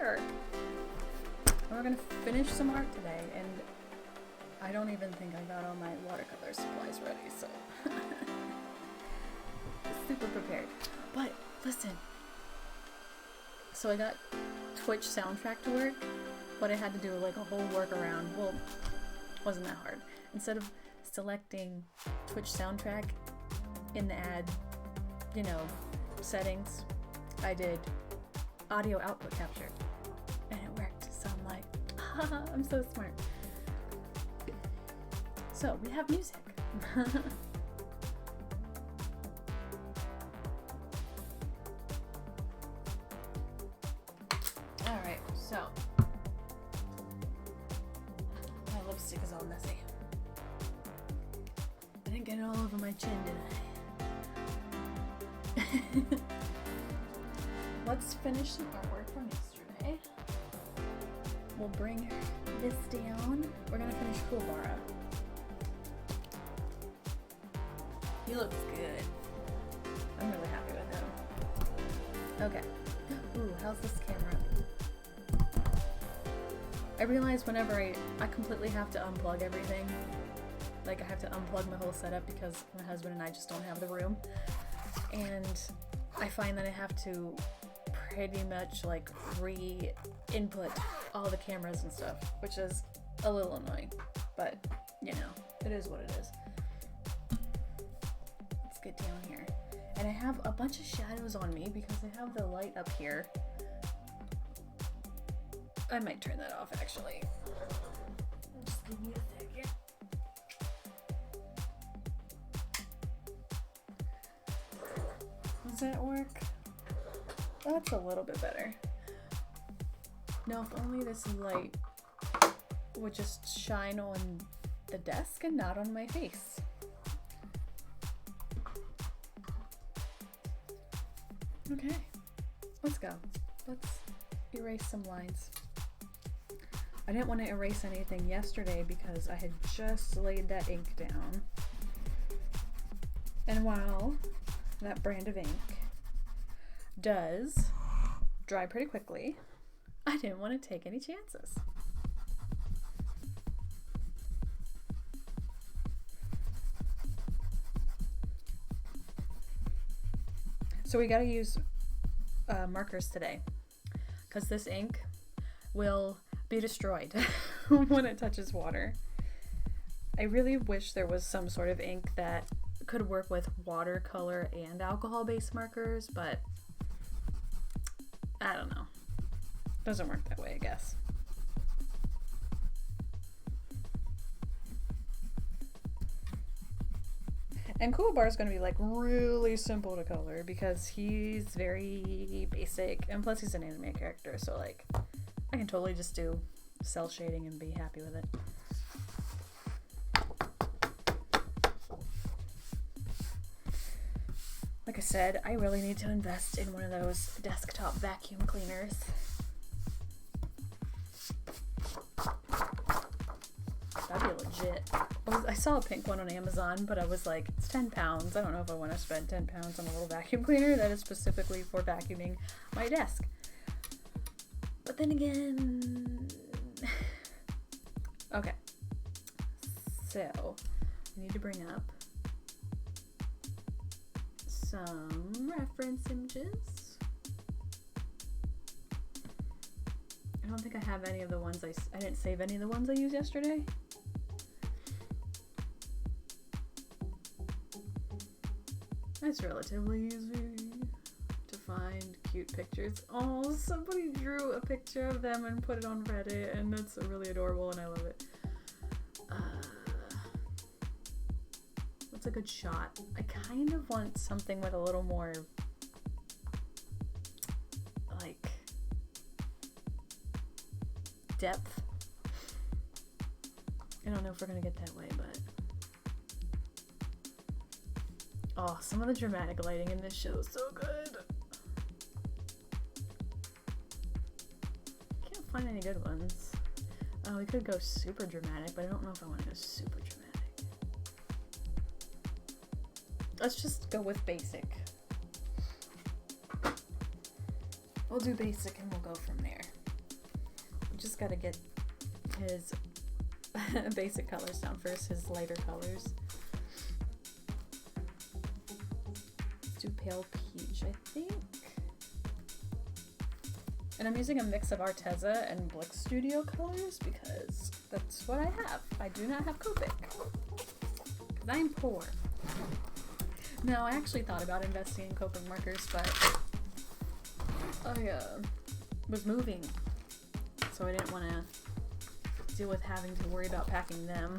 Chapter. We're gonna finish some art today, and I don't even think I got all my watercolor supplies ready, so super prepared. But listen, so I got Twitch soundtrack to work, but I had to do like a whole workaround. Well, wasn't that hard. Instead of selecting Twitch soundtrack in the ad, settings, I did audio output capture, and it worked. So I'm like, haha, I'm so smart. So we have music. Alright, so my lipstick is all messy. I didn't get it all over my chin, did I? Let's finish some artwork from yesterday. We'll bring this down. We're gonna finish Kuwabara. He looks good. I'm really happy with him. Okay. Ooh, how's this camera? I realize whenever I completely have to unplug everything. Like, I have to unplug my whole setup because my husband and I just don't have the room. And I find that I have to pretty much like re-input all the cameras and stuff, which is a little annoying, but it is what it is. Let's get down here. And I have a bunch of shadows on me because I have the light up here. I might turn that off actually. Just give me a second. Does that work? That's a little bit better. Now, if only this light would just shine on the desk and not on my face. Okay, let's go. Let's erase some lines. I didn't want to erase anything yesterday because I had just laid that ink down. And while that brand of ink does dry pretty quickly, I didn't want to take any chances. So we gotta use markers today because this ink will be destroyed when it touches water. I really wish there was some sort of ink that could work with watercolor and alcohol-based markers, but I don't know. Doesn't work that way, I guess. And Kuwabara is going to be like really simple to color because he's very basic, and plus he's an anime character, so like I can totally just do cell shading and be happy with it. Like I said, I really need to invest in one of those desktop vacuum cleaners. That'd be legit. I saw a pink one on Amazon, but I was like, it's 10 pounds. I don't know if I want to spend 10 pounds on a little vacuum cleaner that is specifically for vacuuming my desk. But then again... Okay. So, I need to bring up some reference images. I don't think I have any of the ones I didn't save any of the ones I used yesterday. It's relatively easy to find cute pictures. Oh, somebody drew a picture of them and put it on Reddit, and that's really adorable and I love it. What's a good shot? I kind of want something with a little more like depth. I don't know if we're gonna get that way, but oh, some of the dramatic lighting in this show is so good. Can't find any good ones. Oh, we could go super dramatic, but I don't know if I want to go super dramatic. Let's just go with basic. We'll do basic and we'll go from there. just gotta get his basic colors down first, his lighter colors. Let's do pale peach, I think. And I'm using a mix of Arteza and Blick Studio colors because that's what I have. I do not have Copic. Because I'm poor. No, I actually thought about investing in Copic markers, but I was moving. So I didn't want to deal with having to worry about packing them.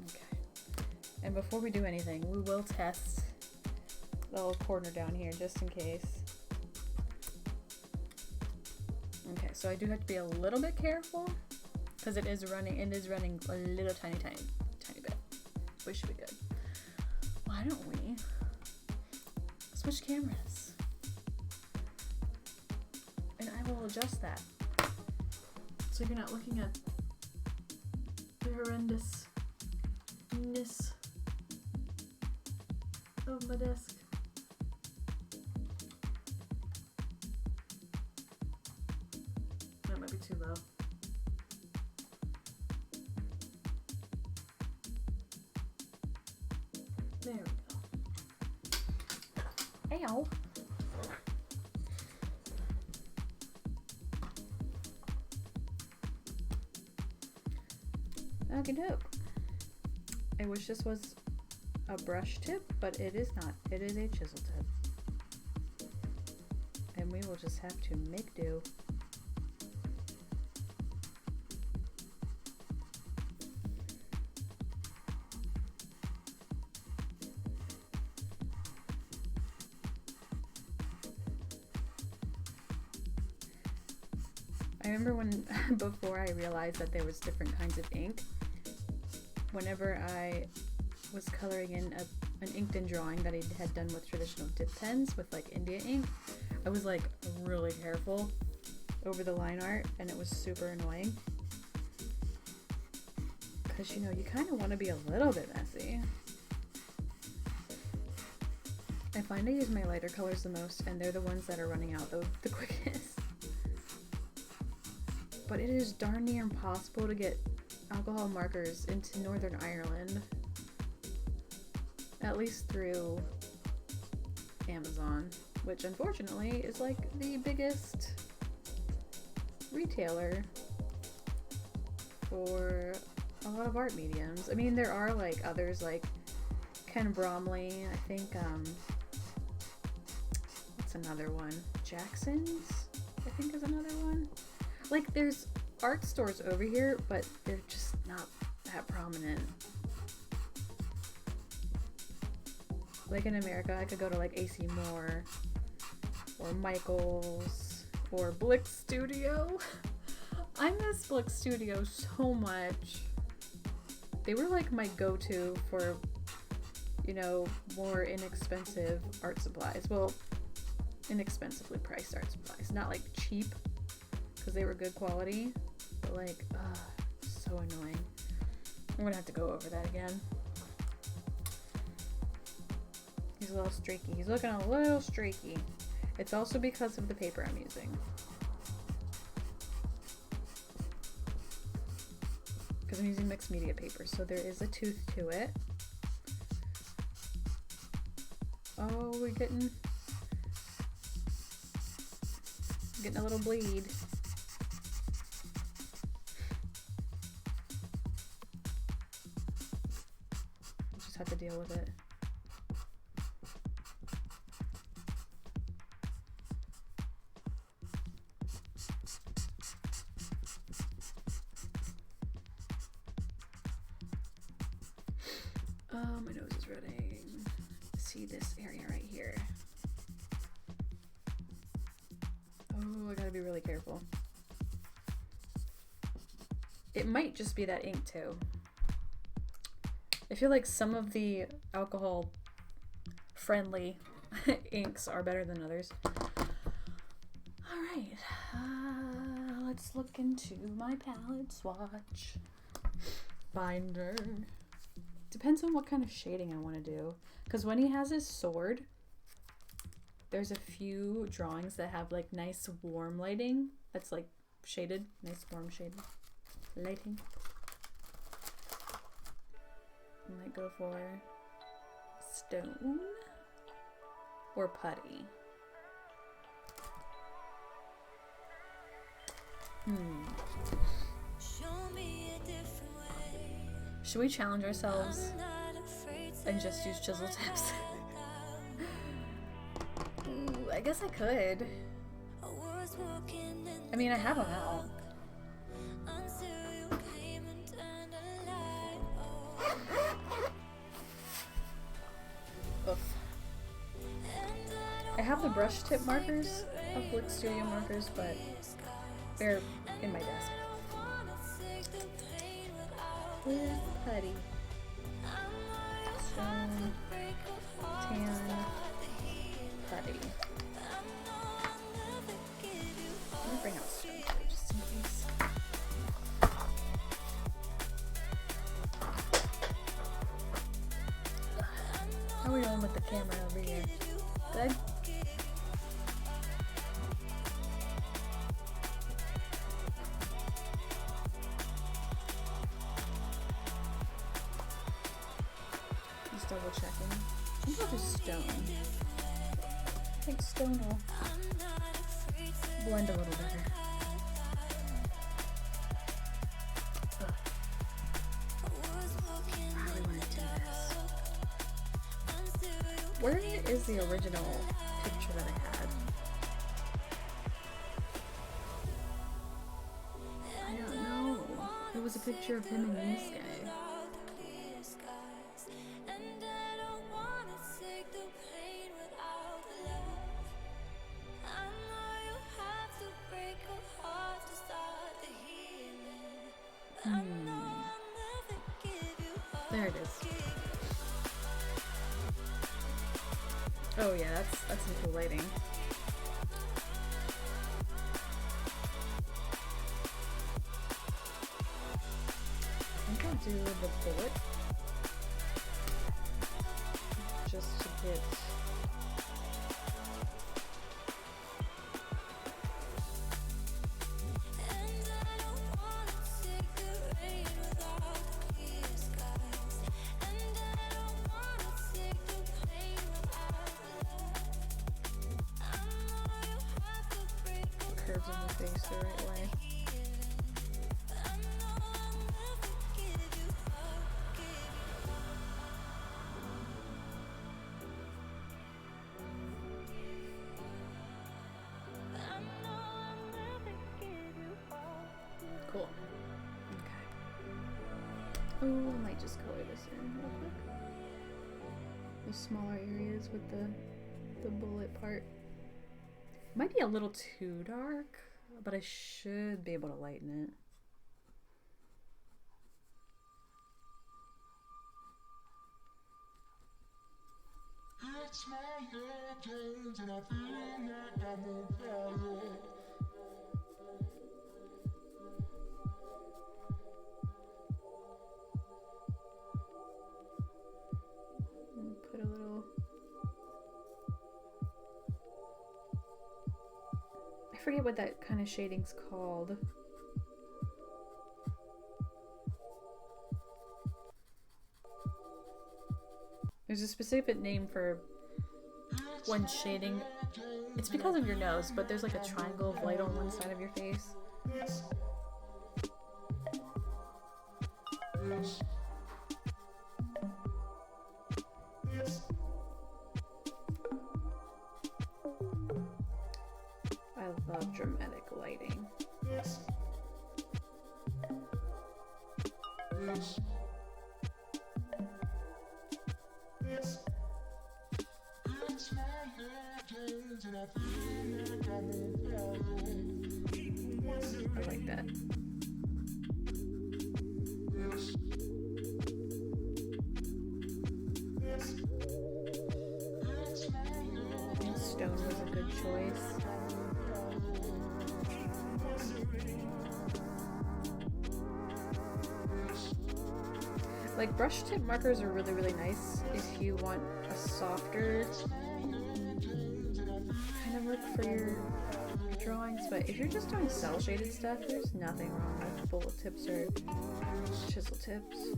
Okay. And before we do anything, we will test the little corner down here just in case. Okay, so I do have to be a little bit careful because it is running a little tiny bit. We should be good. Why don't we switch cameras? And I will adjust that so you're not looking at the horrendousness of my desk. That might be too low. There we go. Ow. Okie doke. I wish this was a brush tip, but it is not. It is a chisel tip. And we will just have to make do. I remember when, before I realized that there was different kinds of ink, whenever I was coloring in an inked in drawing that I had done with traditional dip pens with like India ink, I was like really careful over the line art and it was super annoying. Because, you know, you kind of want to be a little bit messy. I find I use my lighter colors the most and they're the ones that are running out the quickest. But it is darn near impossible to get alcohol markers into Northern Ireland. At least through Amazon, which unfortunately is like the biggest retailer for a lot of art mediums. I mean, there are like others like Ken Bromley, I think, what's another one? Jackson's, I think is another one. Like, there's art stores over here, but they're just not that prominent. Like in America, I could go to like AC Moore or Michael's or Blick Studio. I miss Blick Studio so much. They were like my go-to for, you know, more inexpensive art supplies. Well, inexpensively priced art supplies. Not like cheap, because they were good quality, but like, so annoying. I'm gonna have to go over that again. He's a little streaky. He's looking a little streaky. It's also because of the paper I'm using. Because I'm using mixed media paper, so there is a tooth to it. Oh, we're getting a little bleed. Just have to deal with it. My nose is running. See this area right here. Oh, I gotta be really careful. It might just be that ink too. I feel like some of the alcohol friendly inks are better than others. Alright, let's look into my palette swatch binder. Depends on what kind of shading I want to do. Because when he has his sword, there's a few drawings that have like nice warm lighting that's like shaded, nice warm shaded lighting. I might go for stone or putty. Should we challenge ourselves and just use chisel tips? Ooh, I guess I could. I mean, I have them out. Oof. I have the brush tip markers of Lick Studio markers, but they're in my desk. Where's putty? Stone, tan, putty. Let me bring out stone too, just in case. How are we doing with the camera over here? Good? Just double checking. I think I'll do stone. I think stone will blend a little better. Probably want to do this. Where is the original picture that I had? I don't know. It was a picture of him and Yusuke. There it is. Oh yeah, that's some cool lighting. I think I'll do the bullet just to get curves on the face the right way. Cool. Okay. Oh, I might just color this in real quick. The smaller areas with the bullet part. Might be a little too dark, but I should be able to lighten it. It's my legends and I feel like I'm on fire. Put a little. I forget what that kind of shading's called. There's a specific name for when shading. It's because of your nose, but there's like a triangle of light on one side of your face. I love dramatic lighting. I like that. Stone was a good choice. Like brush tip markers are really, really nice if you want a softer for your drawings, but if you're just doing cell shaded stuff, there's nothing wrong with bullet tips or chisel tips.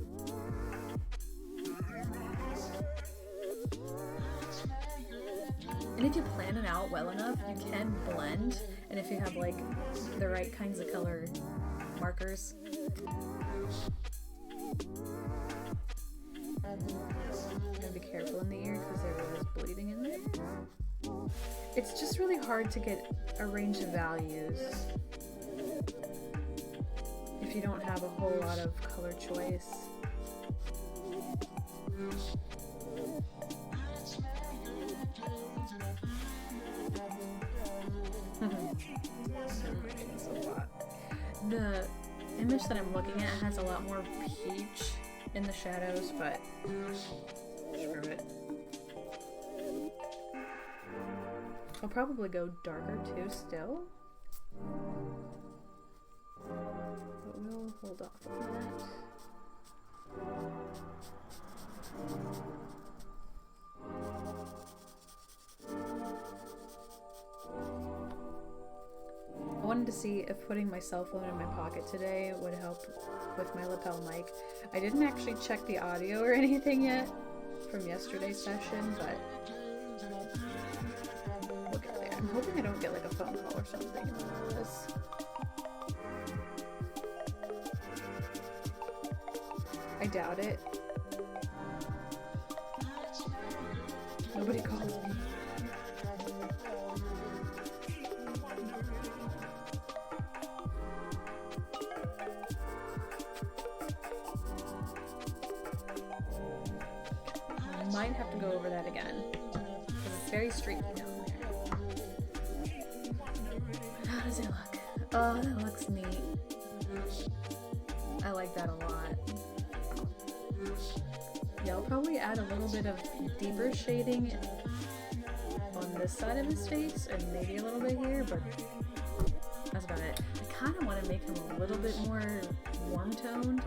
And if you plan it out well enough, you can blend, and if you have like the right kinds of color markers. Gotta be careful in the ear because there was bleeding in there. It's just really hard to get a range of values if you don't have a whole lot of color choice. The image that I'm looking at has a lot more peach in the shadows, but screw it. I'll probably go darker too still, but we'll hold off on that. I wanted to see if putting my cell phone in my pocket today would help with my lapel mic. I didn't actually check the audio or anything yet from yesterday's session, but look at it. I'm hoping I don't get like a phone call or something in the middle of this. I doubt it. Nobody calls me. Might have to go over that again because it's very streaky down there. How does it look? Oh, that looks neat. I like that a lot. Yeah, I'll probably add a little bit of deeper shading on this side of his face and maybe a little bit here, but that's about it. I kind of want to make him a little bit more warm toned.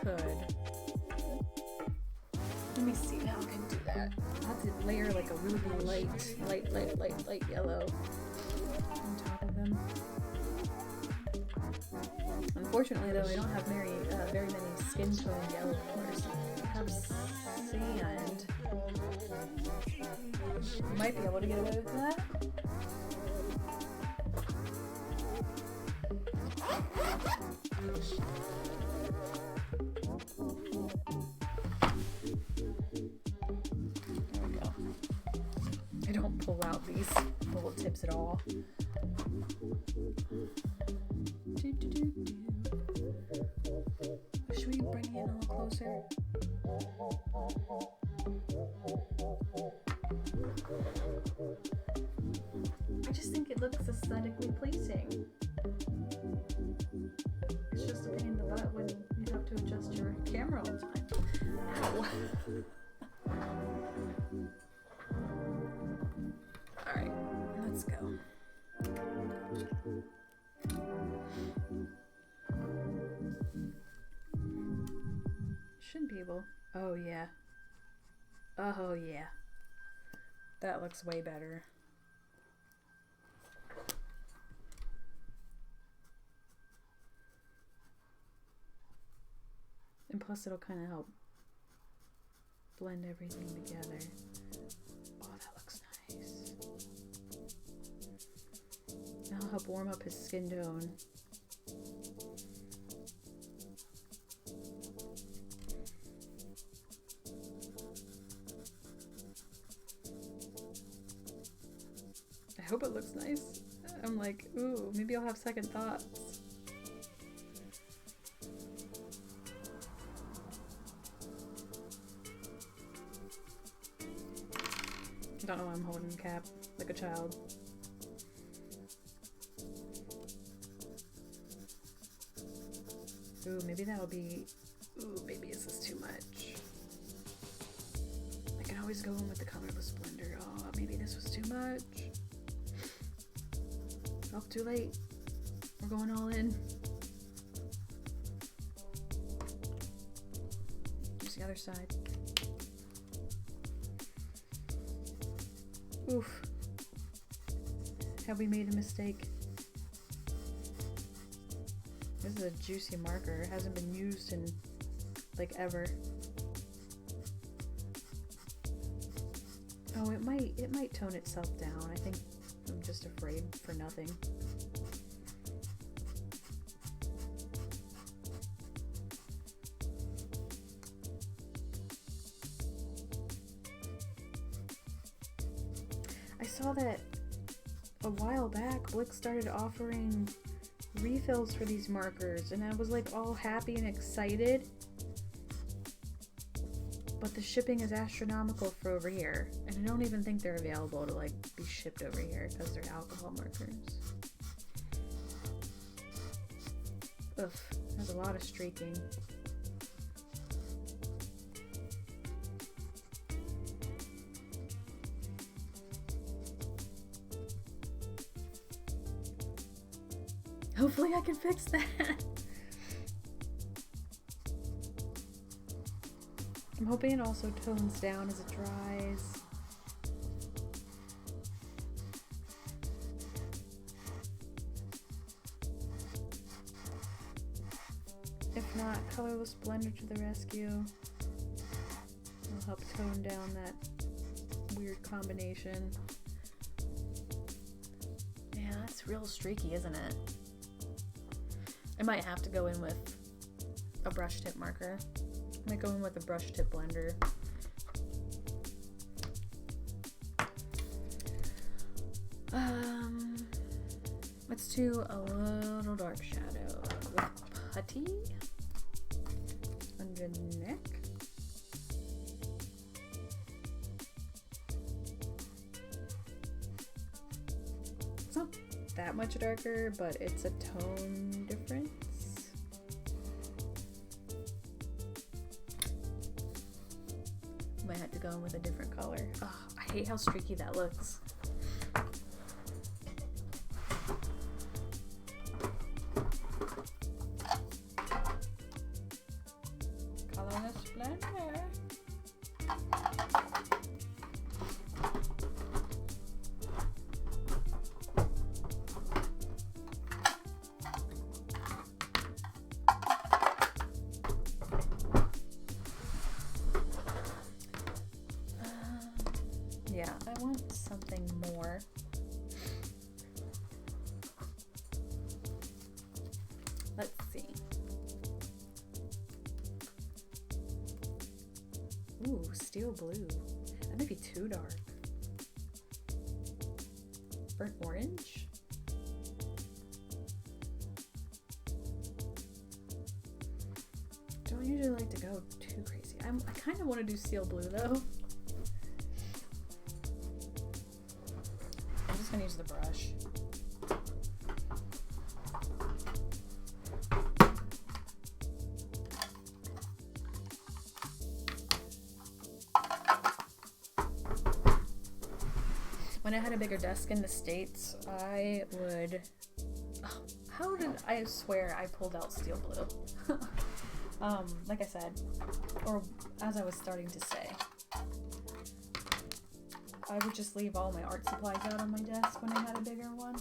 Could. Let me see how I can do that. I'll have to layer like a really light yellow on top of them. Unfortunately though, I don't have very many skin tone yellow colors. I have sand. Might be able to get away with that. Pull out these bullet tips at all. Should we bring it in a little closer? I just think it looks aesthetically pleasing. It's just a pain in the butt when you have to adjust your camera all the time. Ow. Alright, let's go. Should be able. Oh yeah. Oh yeah. That looks way better. And plus it'll kind of help blend everything together. Oh, that looks nice. That'll help warm up his skin tone. I hope it looks nice. I'm like, ooh, maybe I'll have second thoughts. I don't know why I'm holding the cap like a child. Ooh, maybe that'll be... Ooh, maybe this is too much. I can always go in with the colorless blender. Oh, maybe this was too much. Oh, too late. We're going all in. Here's the other side. Oof. Have we made a mistake? This is a juicy marker. It hasn't been used in, like, ever. Oh, it might tone itself down. I think I'm just afraid for nothing. I saw that a while back, Blick started offering refills for these markers, and I was like all happy and excited. But the shipping is astronomical for over here, and I don't even think they're available to like be shipped over here because they're alcohol markers. Ugh, there's a lot of streaking. Hopefully I can fix that. I'm hoping it also tones down as it dries. If not, colorless blender to the rescue. It'll help tone down that weird combination. Yeah, that's real streaky, isn't it? I might have to go in with a brush tip marker. I might go in with a brush tip blender. Let's do a little dark shadow with putty under the neck. It's not that much darker, but it's a tone difference. Might have to go in with a different color. Oh, I hate how streaky that looks. Colorless blender. Yeah, I want something more. Let's see. Ooh, steel blue. That might be too dark. Burnt orange? Don't usually like to go too crazy. I kind of want to do steel blue though. I'm just gonna use the brush. When I had a bigger desk in the States, I would... Oh, how did I swear I pulled out steel blue? Like I said, or as I was starting to say, I would just leave all my art supplies out on my desk when I had a bigger one.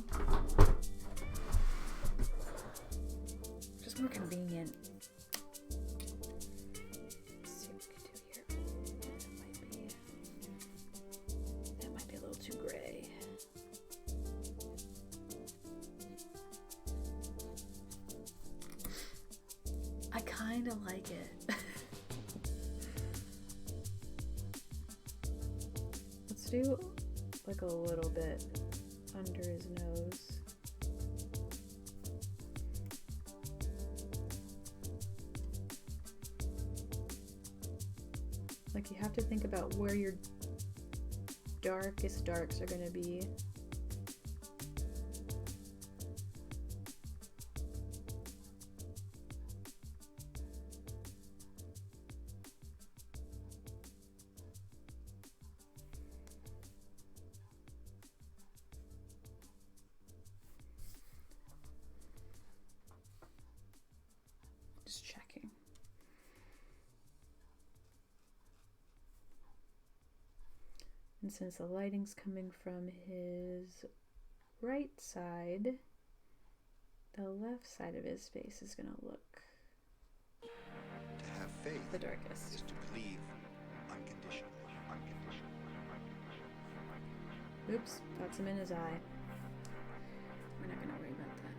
Just more convenient. Let's see what we can do here. That might be a little too gray. I kind of like it. Let's do like a little bit under his nose. Like you have to think about where your darkest darks are going to be. Just checking. And since the lighting's coming from his right side, the left side of his face is gonna look To have faith the darkest. is to believe unconditionally. Oops, got some in his eye. We're not gonna worry about that.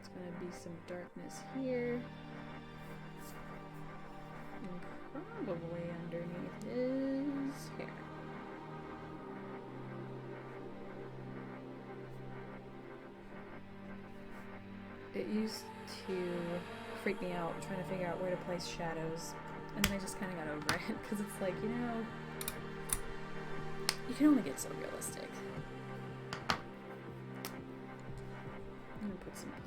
It's gonna be some darkness here. And probably underneath his hair. It used to freak me out trying to figure out where to place shadows, and then I just kind of got over it because it's like, you know, you can only get so realistic. I'm gonna put some putty.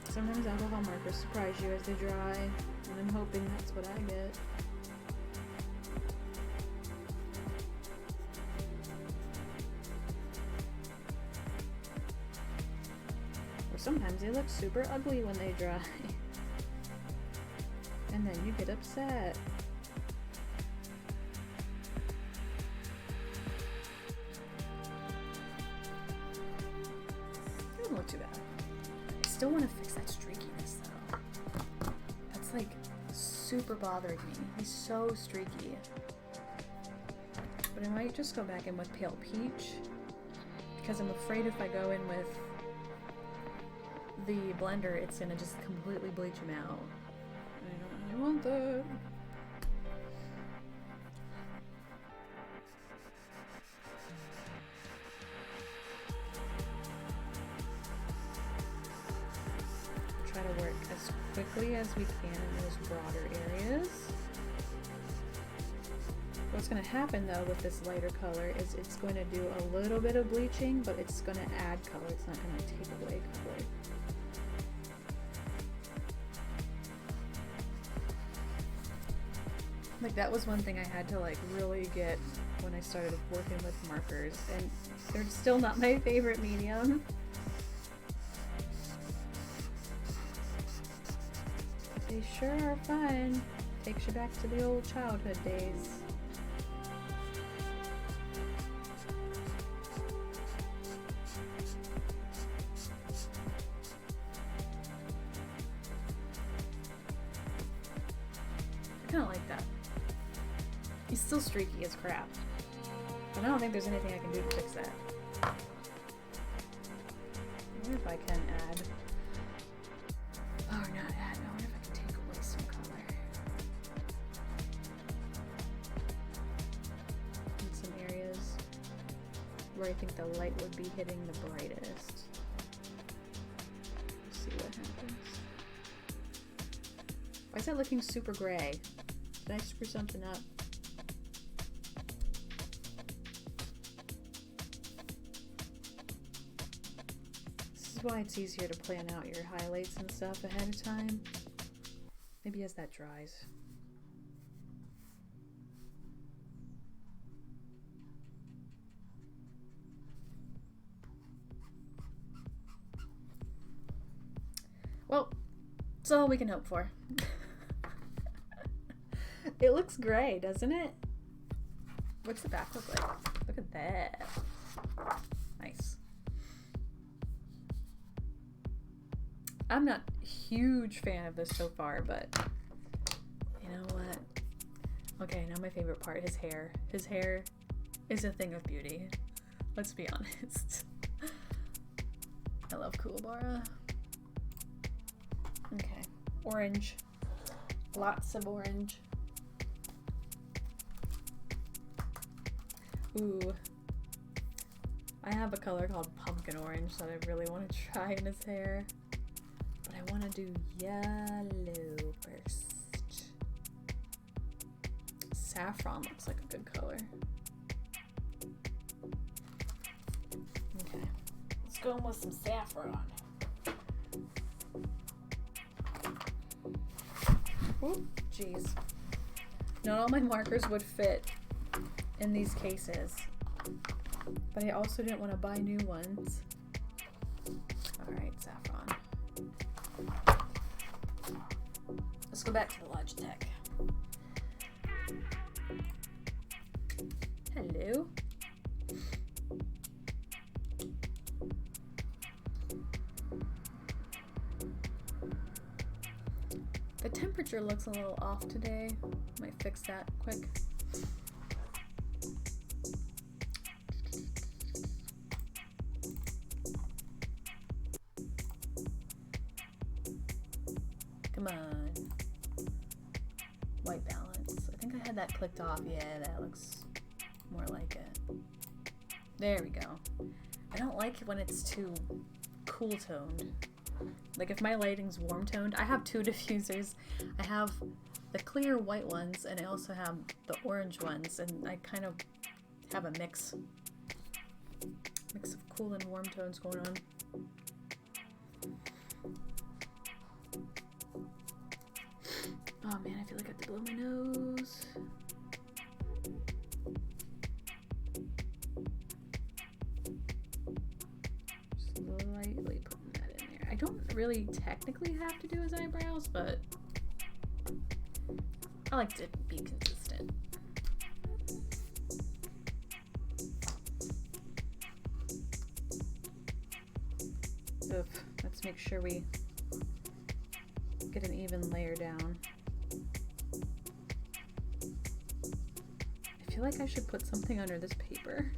Sometimes alcohol markers surprise you as they dry, and I'm hoping that's what I get. Or sometimes they look super ugly when they dry. And then you get upset. It doesn't look too bad. I still want to fix that streakiness though. That's like super bothering me. He's so streaky. But I might just go back in with pale peach because I'm afraid if I go in with the blender, it's gonna just completely bleach him out. And I don't really want that. Try to work as quickly as we can in those broader areas. What's going to happen though with this lighter color is it's going to do a little bit of bleaching, but it's going to add color. It's not going to take away color. Like that was one thing I had to like really get when I started working with markers, and they're still not my favorite medium. They sure are fun. Takes you back to the old childhood days. I kind of like that. He's still streaky as crap, but I don't think there's anything I can do to fix that. I wonder if I can add. Oh, not add. I wonder if I can take away some color. In some areas where I think the light would be hitting the brightest. Let's see what happens. Why is that looking super gray? Did I screw something up? This is why it's easier to plan out your highlights and stuff ahead of time. Maybe as that dries. Well, it's all we can hope for. It looks gray, doesn't it? What's the back look like? Look at that. Nice. I'm not a huge fan of this so far, but you know what? Okay, now my favorite part, his hair. His hair is a thing of beauty. Let's be honest. I love Kuwabara. Okay, orange. Lots of orange. Ooh. I have a color called pumpkin orange that I really want to try in his hair. But I want to do yellow first. Saffron looks like a good color. Let's go in with some saffron. Oh, jeez. Not all my markers would fit in these cases, but I also didn't want to buy new ones. Alright, saffron. Let's go back to the Logitech. Hello. The temperature looks a little off today. Might fix that quick. Come on. White balance. I think I had that clicked off. Yeah, that looks more like it. There we go. I don't like it when it's too cool toned. Like if my lighting's warm toned, I have two diffusers. I have the clear white ones and I also have the orange ones, and I kind of have a mix of cool and warm tones going on. Oh man, I feel like I have to blow my nose. Just lightly putting that in there. I don't really technically have to do his eyebrows, but I like to be consistent. Oof, let's make sure we get an even layer down. I feel like I should put something under this paper.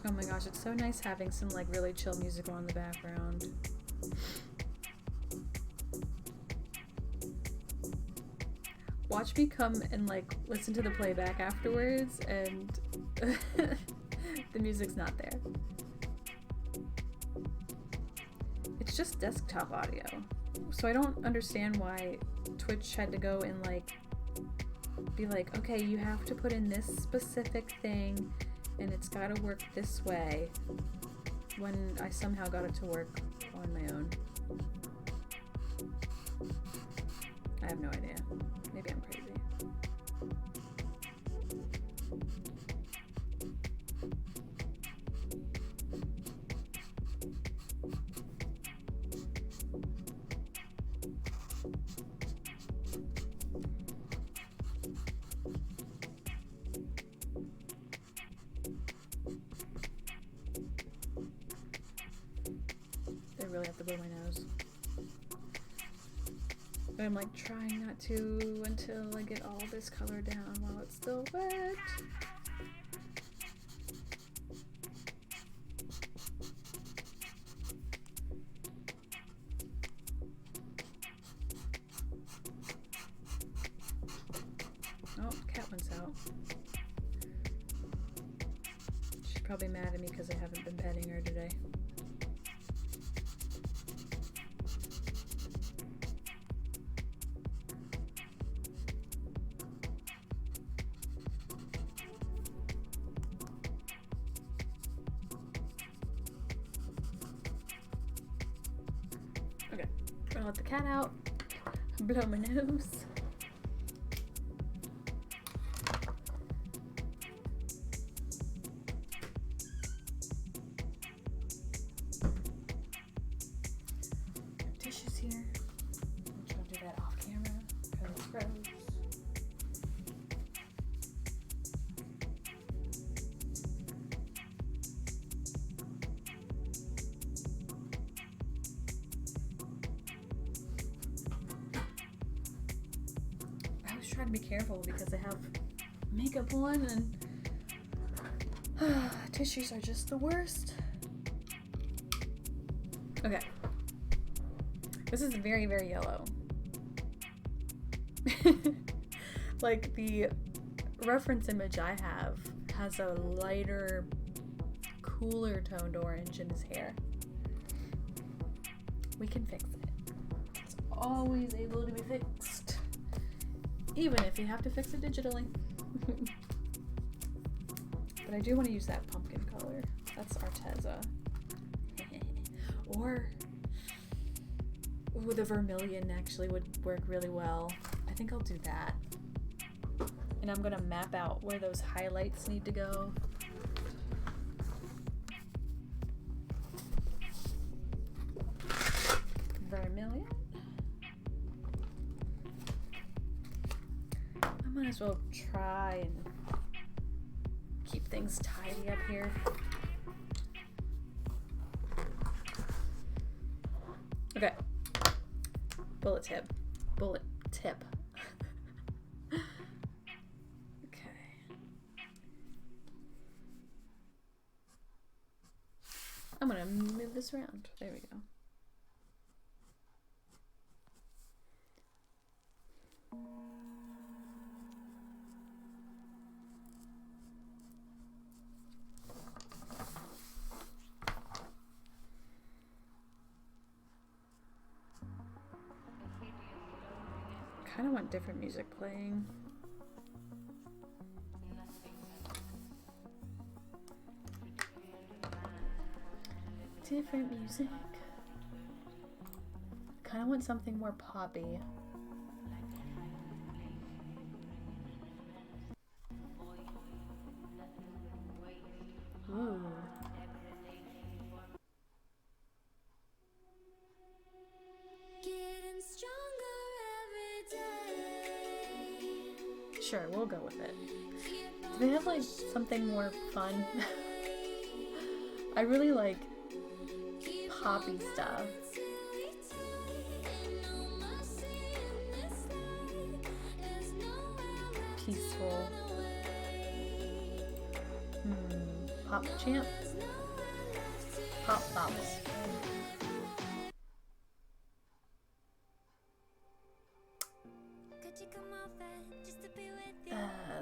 Oh my gosh, it's so nice having some like really chill music on in the background. Watch me come and like listen to the playback afterwards and the music's not there. It's just desktop audio. So I don't understand why Twitch had to go and like be like, okay, you have to put in this specific thing and it's gotta work this way, when I somehow got it to work on my own. I have no idea. Maybe I'm crazy. I really have to blow my nose. But I'm like trying not to until I get all this color down while it's still wet. Oh, cat one's out. She's probably mad at me because I haven't been petting her today. Okay, I'm gonna let the cat out, blow my nose. Tissues here. I'm trying to do that off camera because it's gross. Trying to be careful because I have makeup on and tissues are just the worst. Okay. This is very, very yellow. Like the reference image I have has a lighter, cooler toned orange in his hair. We can fix it. It's always able to be fixed. Even if you have to fix it digitally. But I do want to use that pumpkin color. That's Arteza. Or, ooh, the vermilion actually would work really well. I think I'll do that. And I'm gonna map out where those highlights need to go. Vermilion. I might as well try and keep things tidy up here. Okay. Bullet tip. Bullet tip. I'm gonna move this around. There we go. Kind of want different music playing. Different music. Kind of want something more poppy. Ooh. Getting stronger every day. Sure, we'll go with it. Do they have like something more fun? I really like poppy stuff. Peaceful. Pop champ? Pop bops.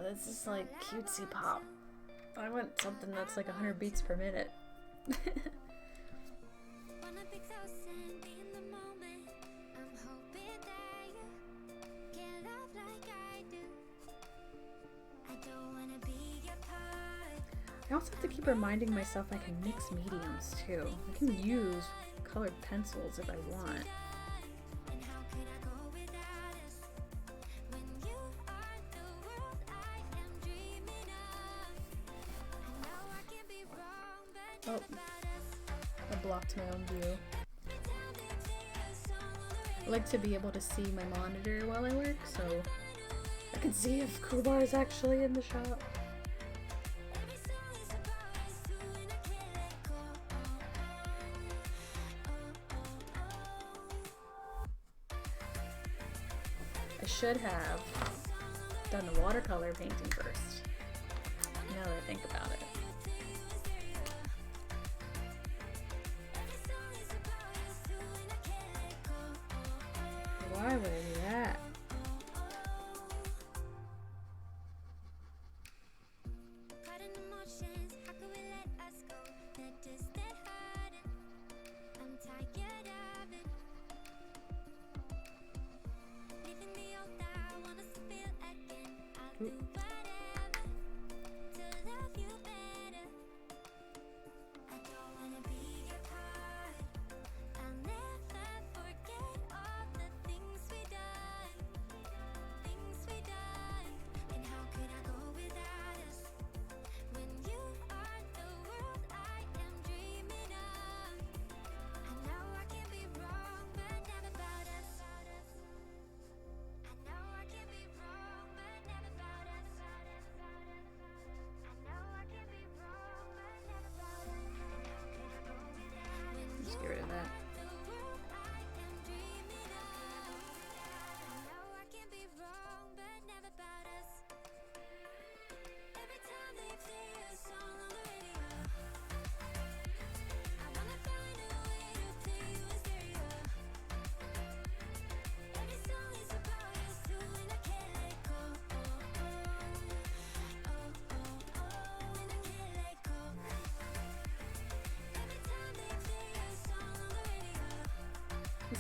This is like cutesy pop. I want something that's like 100 beats per minute. I also have to keep reminding myself I can mix mediums too. I can use colored pencils if I want. Oh, I blocked my own view. I like to be able to see my monitor while I work, so I can see if Kuwabara is actually in the shop. I should have done the watercolor painting first, now that I think about it. Why would I do that? Ooh.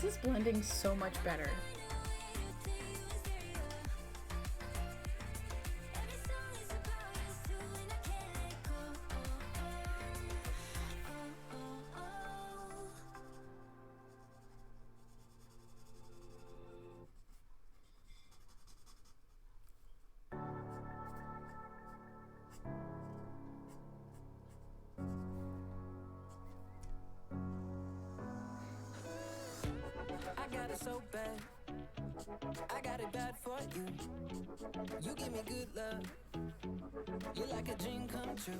This is blending so much better. I got it so bad. I got it bad for you. You give me good love. You're like a dream come true.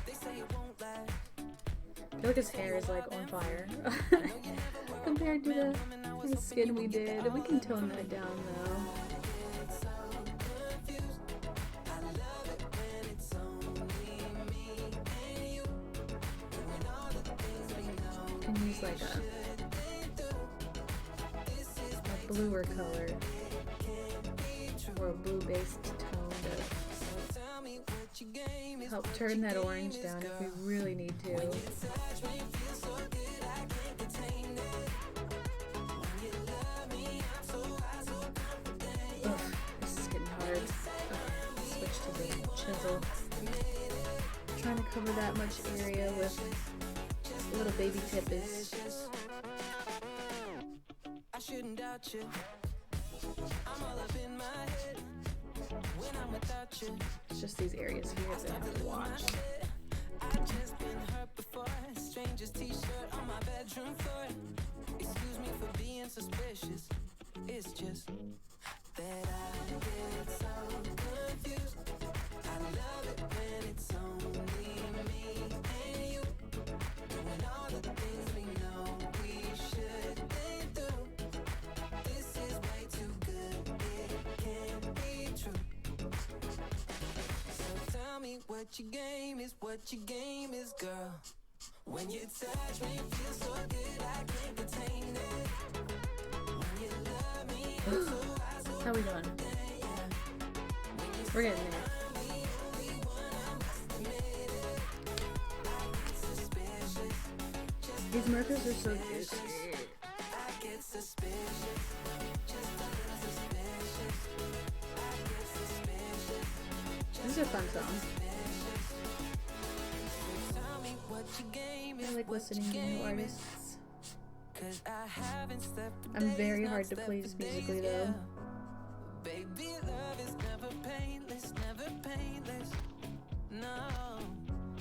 They say it won't last. I feel like his hair is like on fire compared to the skin we did. We can tone that down though. Can use like a bluer color or a blue based tone to help turn that orange down if we really need to. Ugh, this is getting hard. Switch to the chisel. Trying to cover that much area with a little baby tip is. I shouldn't doubt you. I'm all up in my head when I'm without you. It's just these areas here that I have to watch. I've just been hurt before. Stranger's t-shirt on my bedroom floor. Excuse me for being suspicious. It's just that I get so confused. I love it when it's only me and you doing all the things we know we shouldn't do. This is way too good. It can't be true. So tell me what your game is, girl. When you touch me, it feels so good, I can't contain it. When you love me, I'm so high, so How we doing? We're getting there. These markers are so juicy. I get suspicious. Just a little suspicious. I get suspicious. This is a fun song. Tell me what your game is. I like listening to new artists. 'Cause I haven't slept for I'm days, very not hard to slept please for days, musically though. yeah. Baby, love is never painless, never painless. No.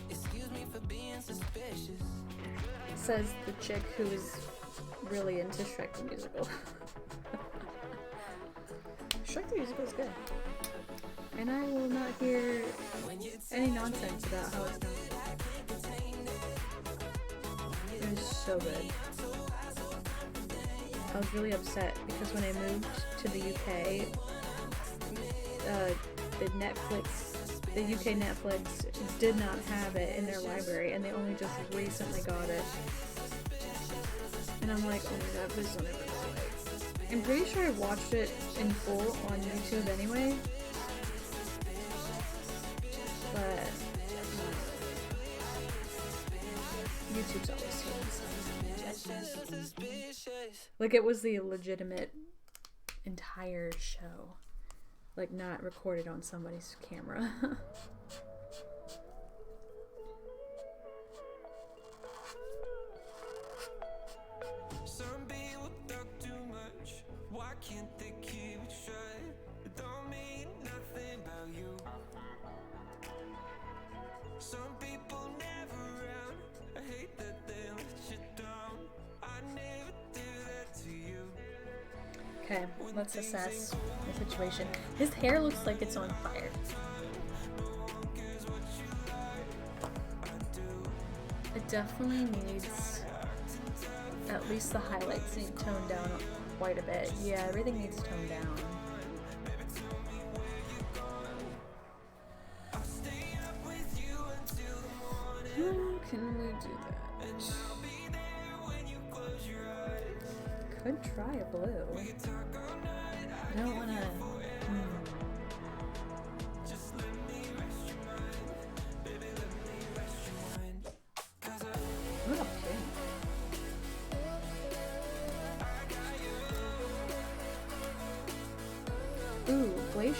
Excuse me for being suspicious. Says the chick who is really into Shrek the Musical. Shrek the Musical is good. And I will not hear any nonsense about how it's not. It is so good. I was really upset because when I moved to the UK, the UK Netflix did not have it in their library, and they only just recently got it. And I'm like, oh my god, please don't ever go away. I'm pretty sure I watched it in full on YouTube anyway. But YouTube's always suspicious. Like it was the legitimate entire show. Like not recorded on somebody's camera. Some people talk too much. Why can't they keep it shut? It don't mean nothing about you. Some people never around. I hate that they let you down. I never do that to you. Okay, let's assess the situation. His hair looks like it's on fire. It definitely needs, at least the highlights need toned down quite a bit. Yeah, everything needs toned down. How can we do that? Could try a blue. I don't wanna. What a pink.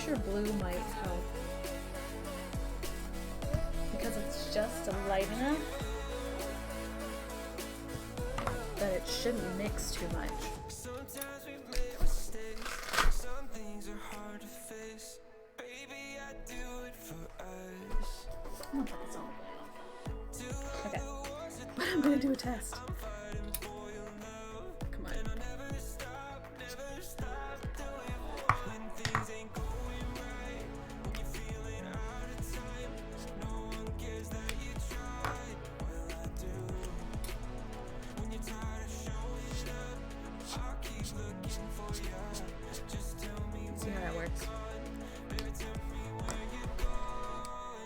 sure blue might help. Because it's just light enough that it shouldn't mix too much. Sometimes we've made mistakes. Some things are hard to face. Baby, I do it for us. I'm gonna put this on. Okay. But I'm gonna do a test. Come on. See how that works.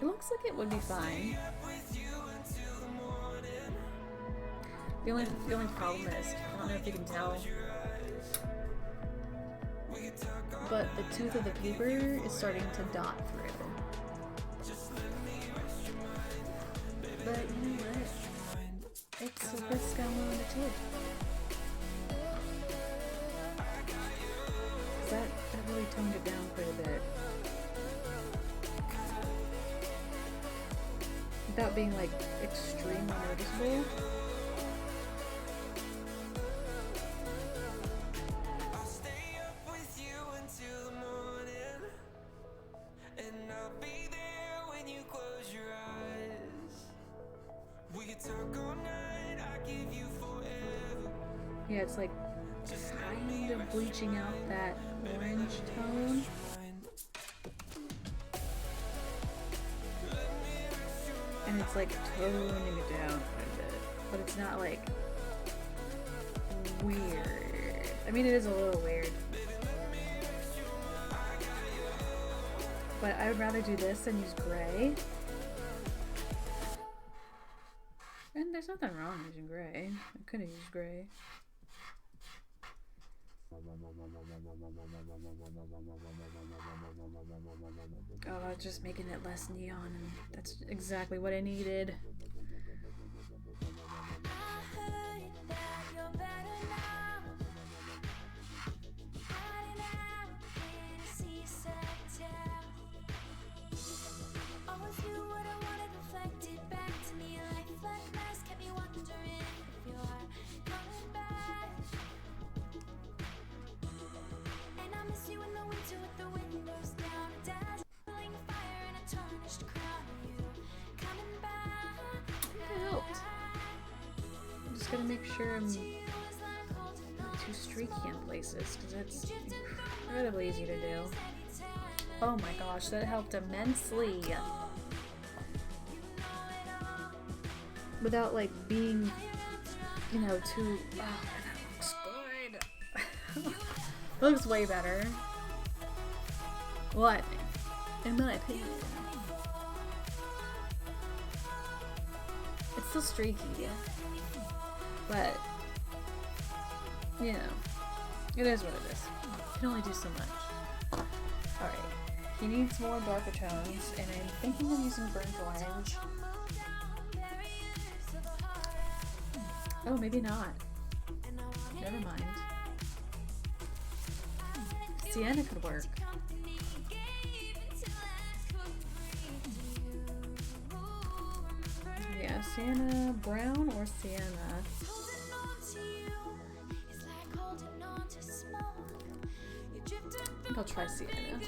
It looks like it would be fine. The only problem is, I don't know if you can tell, but the tooth of the paper is starting to dot through. But you know what? It's a risk I'm willing to take. That really toned it down quite a bit. Without being like extremely noticeable. Yeah, it's like kind of bleaching out that orange tone. And it's like toning it down quite a bit. But it's not like weird. I mean, it is a little weird. But I would rather do this than use gray. And there's nothing wrong using gray. I could have used gray. Oh, just making it less neon, and that's exactly what I needed. Gonna make sure I'm not too streaky in places because it's incredibly easy to do. Oh my gosh, that helped immensely. Without like being, you know, too. Oh, that looks good. Looks way better. Well, I think, in my opinion, it's still streaky. But, you know, it is what it is. You can only do so much. Alright, he needs more darker tones, and I'm thinking of using burnt orange. Oh, maybe not. Never mind. Sienna could work. Yeah, Sienna brown or Sienna. I think I'll try Sienna.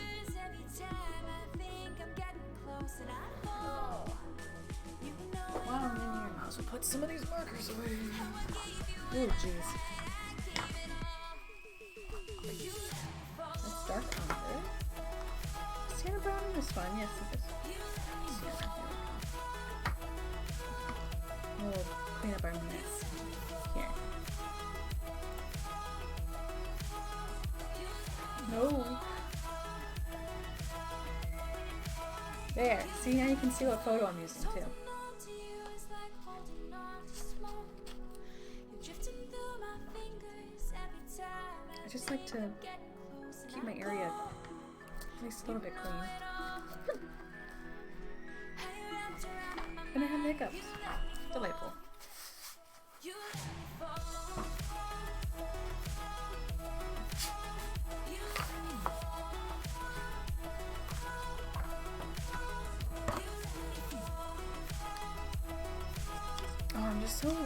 While I'm in here, I might as well put some of these markers away. Oh, jeez. That's dark umber. Sienna brown is fun. Yes, it is. Sienna. We'll clean up our mess. Here. No. There. See, now you can see what photo I'm using too. I just like to keep my area at least a little bit clean. And I have makeup. Delightful.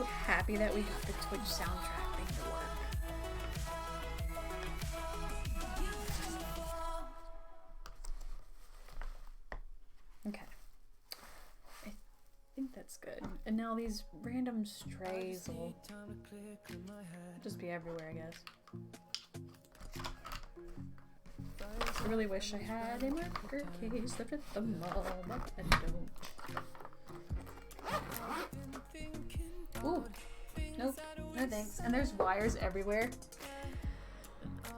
happy that we got the Twitch soundtrack thing to work. Okay. I think that's good. And now these random strays will just be everywhere, I guess. I really wish I had a marker case left at the mall, but I don't. Ooh, nope, no thanks. And there's wires everywhere.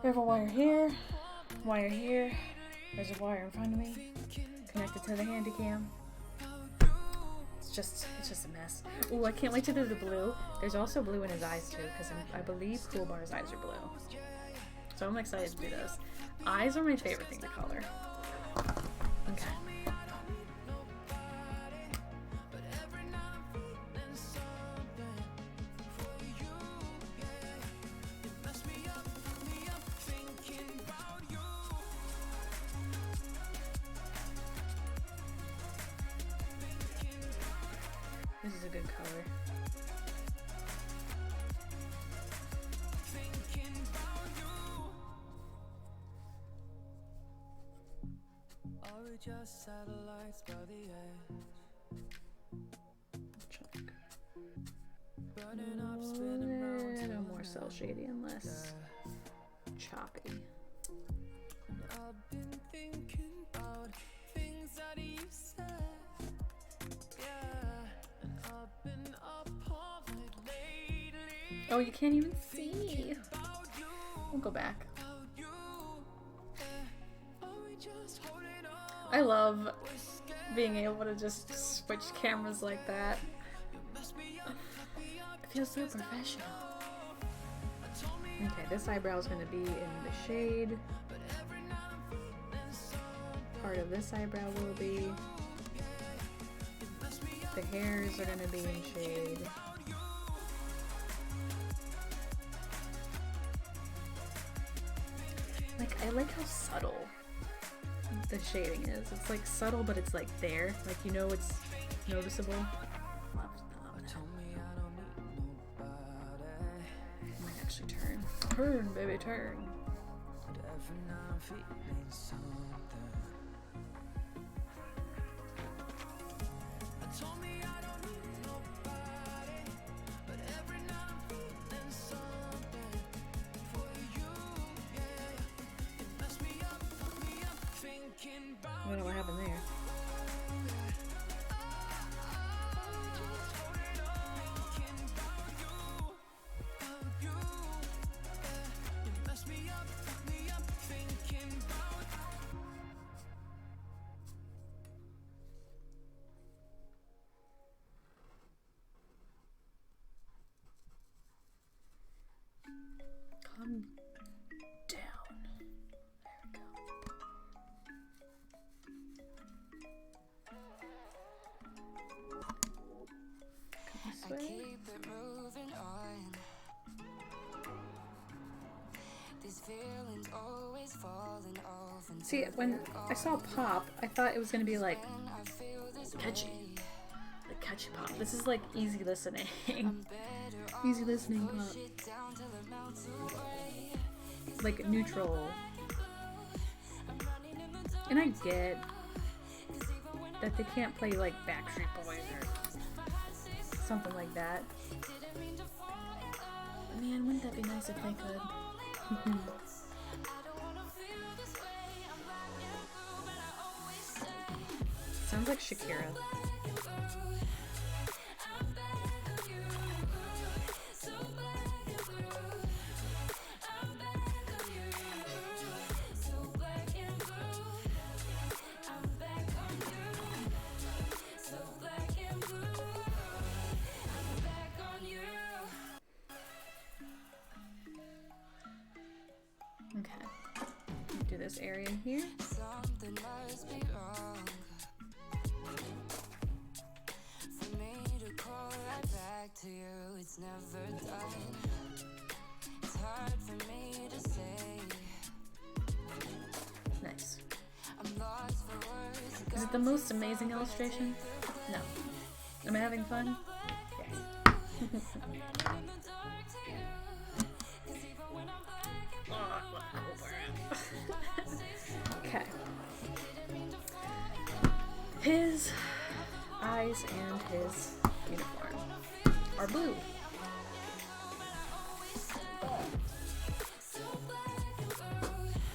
There's a wire here, there's a wire in front of me, connected to the handy cam. It's just a mess. Ooh, I can't wait to do the blue. There's also blue in his eyes too, because I believe Kuwabara's eyes are blue. So I'm excited to do those. Eyes are my favorite thing to color. Okay. This is a good color. Just satellites by the edge. Burning up, spinning round. No more cell shady and less choppy. And I've been thinking about things that you said. Yeah, and I've been up all night lately. Oh, you can't even see. We'll go back. I love being able to just switch cameras like that. It feels so professional. Okay, this eyebrow is going to be in the shade. Part of this eyebrow will be. The hairs are going to be in shade. Like, I like how subtle the shading is. It's like subtle, but it's like there. Like, you know, it's noticeable. Love it. I might actually turn. Turn, baby, turn. I don't know what happened there. Calm down. There we go. I keep it moving on. These feelings always falling off. See, when I saw pop, I thought it was gonna be like catchy. Like catchy pop. This is like easy listening. Easy listening pop. Like neutral. And I get that they can't play like Backstreet Boys or something like that. Man, wouldn't that be nice if they could? Sounds like Shakira. Okay. Do this area here. Something must be wrong for me to call right back to you. It's never done. It's hard for me to say. Nice. I'm lost for words. Is it the most amazing illustration? No. Am I having fun? Yes. Okay. His eyes and his uniform are blue.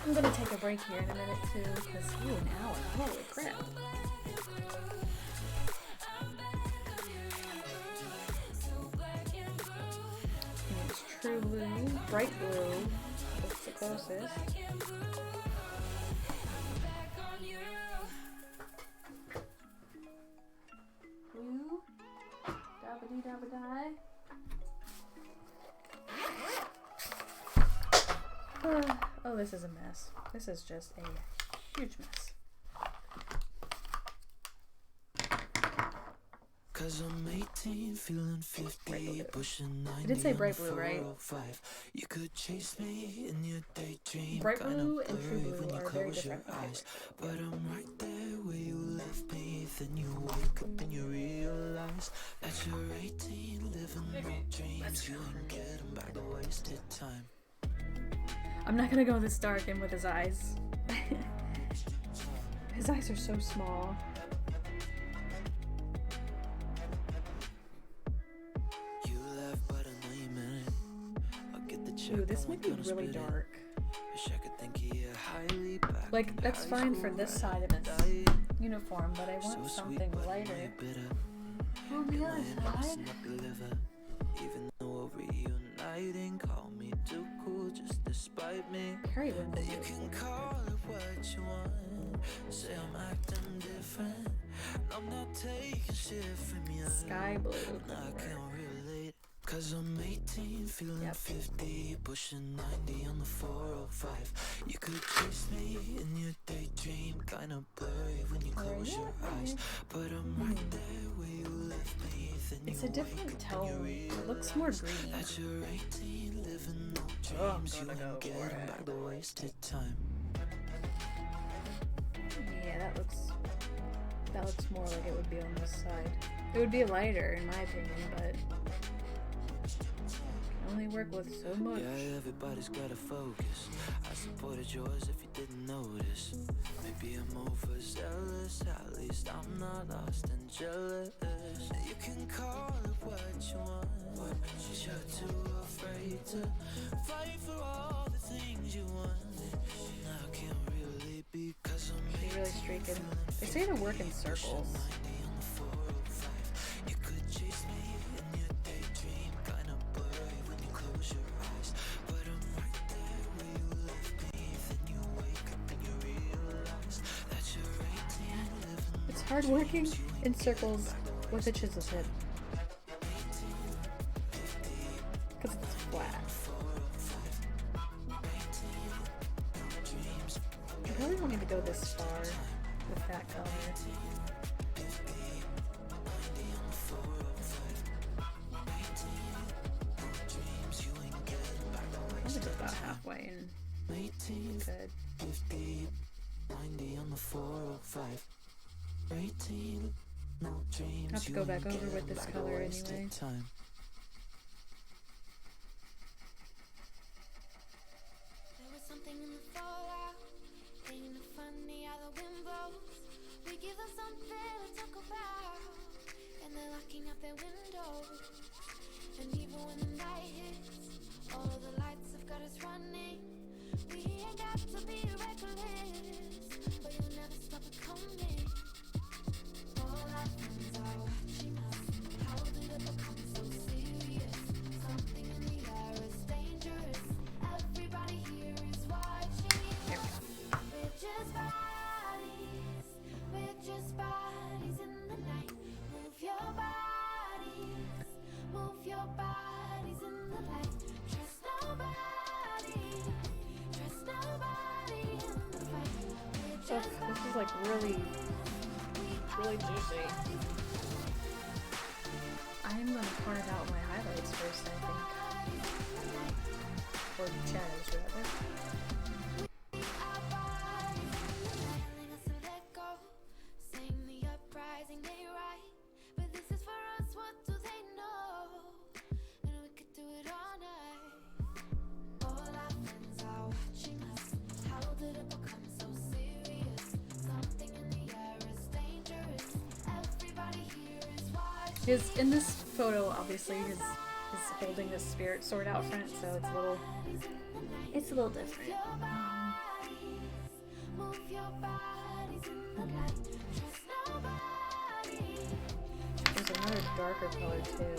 I'm gonna take a break here in a minute too, because an hour. Holy crap. It's true blue, bright blue. That's the closest. Blue. Dabba-dee dabba-die. Oh, this is a mess. This is just a huge mess. Cause I'm 18, feeling 50, pushing 90. I did say bright blue, right? You could chase me in your daydream. Bright blue and true blue are very different. But I'm right there where you left me. Then you wake up and you realize that you're 18, living no dreams. You ain't getting back the wasted time. I'm not gonna go this dark and with his eyes. His eyes are so small. You left, but I know you meant it. I'll get the check. Ooh, this might be really dark. Wish I could think of you highly back Like, in that's high fine school for this when side I of his died. uniform, but I want So sweet, something but lighter. you're bitter. On the other side. Even though we're reuniting, call me too cool just despite me. Carrie wouldn't be You can call it what you want. Say I'm acting different. I'm not taking shit from you. Sky blue. And I can't relate. Cause I'm 18, feeling 50, pushing 90 on the 405. You could chase me in your daydream, kinda blurry when you close your eyes. But I'm right there where you left me. Then It's you a different tone. It looks more green. that you're 18, living no Oh, I'm dreams. You gonna go ain't for getting it. back the wasted time. Yeah, that looks more like it would be on this side. It would be lighter in my opinion, but can only work with so much. Yeah, everybody's gotta focus. I supported yours if you didn't notice. Maybe I'm overzealous, at least I'm not lost and jealous. You can call it what you want, but you're too afraid to fight for all the things you want. And I can't really be, cause I'm She's really streaking. They say to work in circles. 90 on the 405. You could chase me in your daydream, kinda blurry when you close your eyes. But I'm right there where you left me. Then you wake up and you realize that you're 18, living It's hard working in circles with a chisel tip. Because it's flat. I really don't need to go this far with that color. I'm just about halfway and 18, good. 50, 90 on the 405. 18, no dreams. I have to go back over with this color anyway. Time. There was something in the fallout. Ain't it funny how the wind blows? We give them something to talk about, and they're locking up their windows. And even when the night hits, all the lights have got us running. We ain't got to be reckless, but you'll never stop it coming. All our friends are watching us. How did it become so serious? Something in the air is dangerous. Everybody here is watching. We're just bodies. We're just bodies in the night. Move your bodies. Move your bodies in the light. Trust nobody. Trust nobody in the fight. We're So just this is like really juicy. I'm gonna carve out my highlights first, I think. Or shadows, rather. telling us to let go. Saying the uprising they right. But this is for us, what do they know? In this photo, obviously, he's holding this spirit sword out front, so it's a little different. There's another darker color too.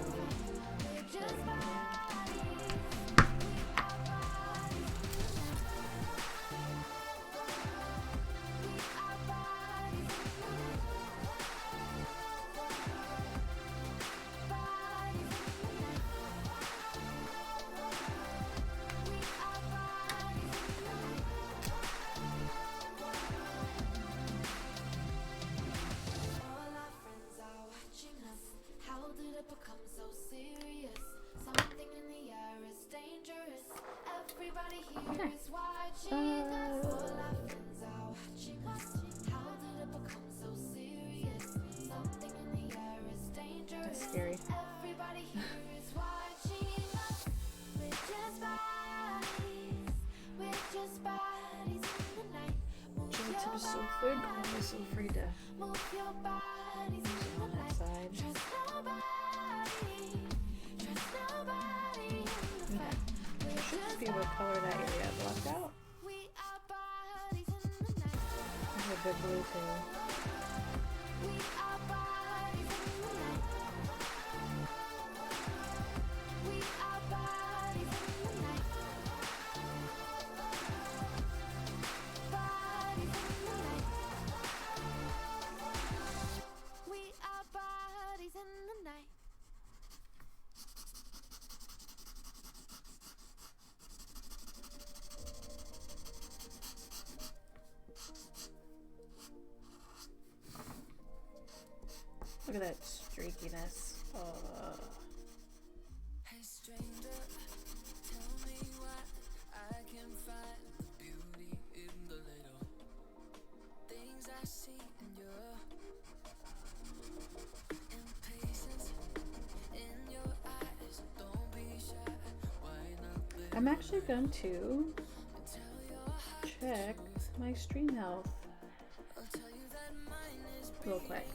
That's scary. Tip is so thick, I'm so afraid to use it on that side. Okay. I should just be able to color that area I've left out. There's a good blue too. Look at that streakiness. Hey stranger, tell me why I can find the beauty in the little things I see in your impatience in your eyes. Don't be shy. Why not live? I'm actually going to check my stream health real quick.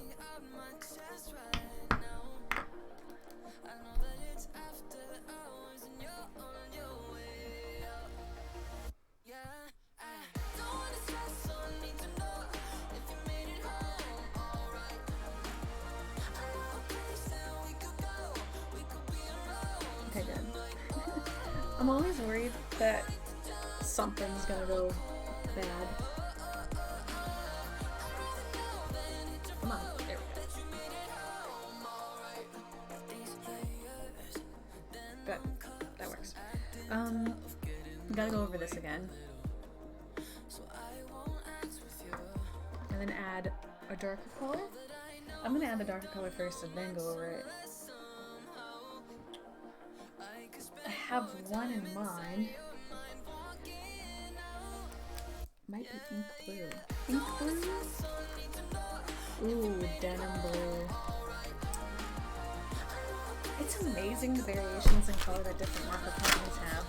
Okay, good. I'm always worried that something's gonna go bad. Come on, there we go. Good, that works. Gotta go over this again. And then add a darker color. I'm gonna add the darker color first and then go over it. I have one in mind. Might be ink blue. Ink blue? Ooh, denim blue. It's amazing the variations in color that different marker companies have.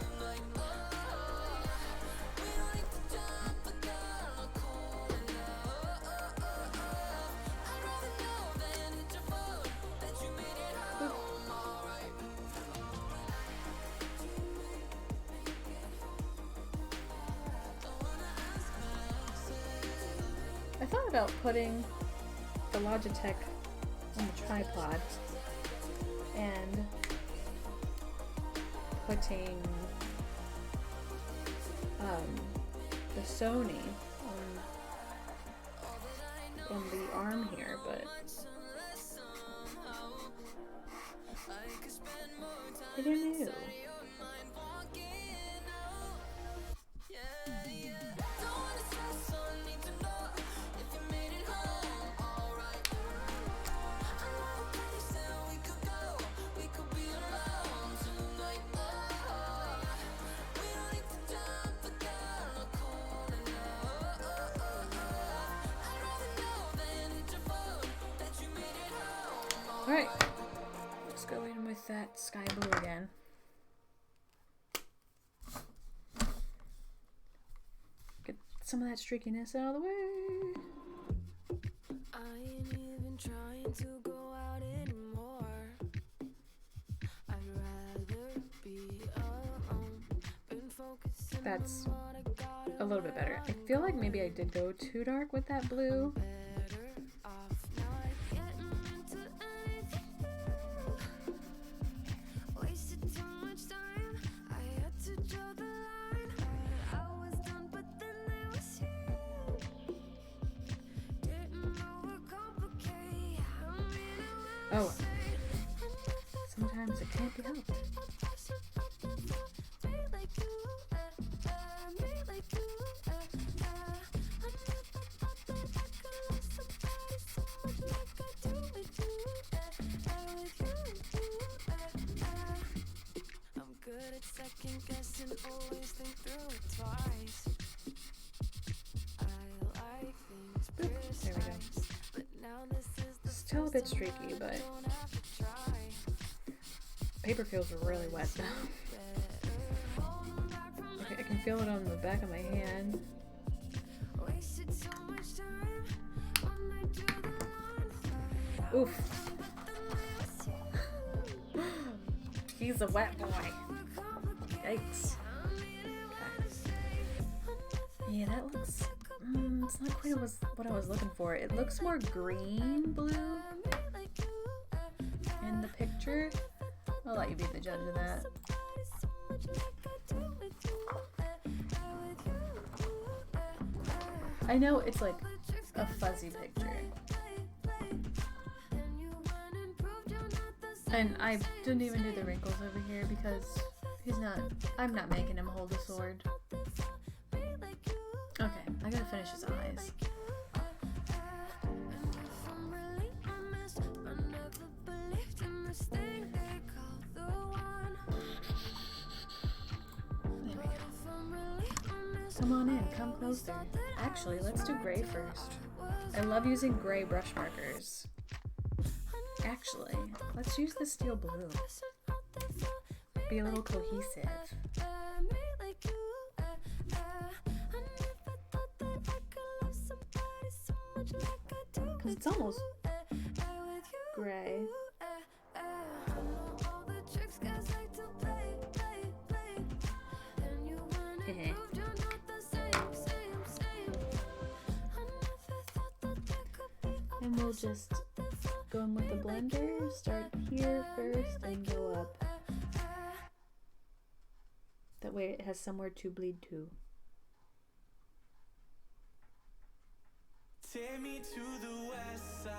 I thought about putting the Logitech on the tripod and putting the Sony on the arm here, but I don't know. Alright, let's go in with that sky blue again. Get some of that streakiness out of the way. I ain't even trying to go out anymore. that's a little bit better. I feel like maybe I did go too dark with that blue. Oh, sometimes it can't be helped. I'm good at second guessing, always think through it twice. I like things precise, There we go. but now this is the Still a bit streaky, but don't have to try. paper feels really wet though. Okay, I can feel it on the back of my hand. Wasted so much time when I drew the line. Oof. He's a wet boy. Yikes. Okay. Yeah, that looks... it's not quite what I was looking for. It looks more green-blue in the picture. I'll let you be the judge of that. I know it's like a fuzzy picture. And I didn't even do the wrinkles over here because I'm not making him hold a sword. Okay, I gotta finish his eyes. There we go. Come on in, come closer. Actually, let's do gray first. I love using gray brush markers. Actually, let's use the steel blue. Be a little cohesive. Because it's almost gray. And we'll just go in with the blender, start here first and go up. That way it has somewhere to bleed to. Take me to the west side.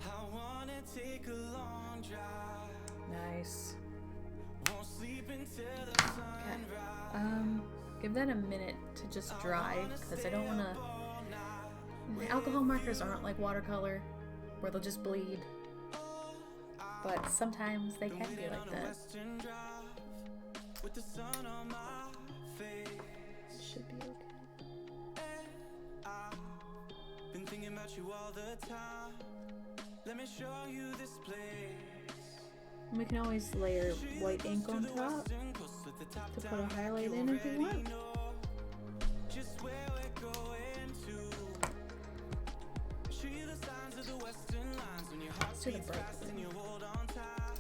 I wanna take a long drive. Nice. Won't sleep until the sunrise. Give that a minute to just dry because I don't want to. Alcohol markers aren't like watercolor where they'll just bleed, but sometimes they can be like that. With the sun on my face. Should be okay. I've been thinking about you all the time. Let me show you this place. We can always layer white ink on top to put a highlight in if you want. Just where we're going to. Show you the signs of the western lines when your heart Let's do the beats bright fast and blue. you hold on tight.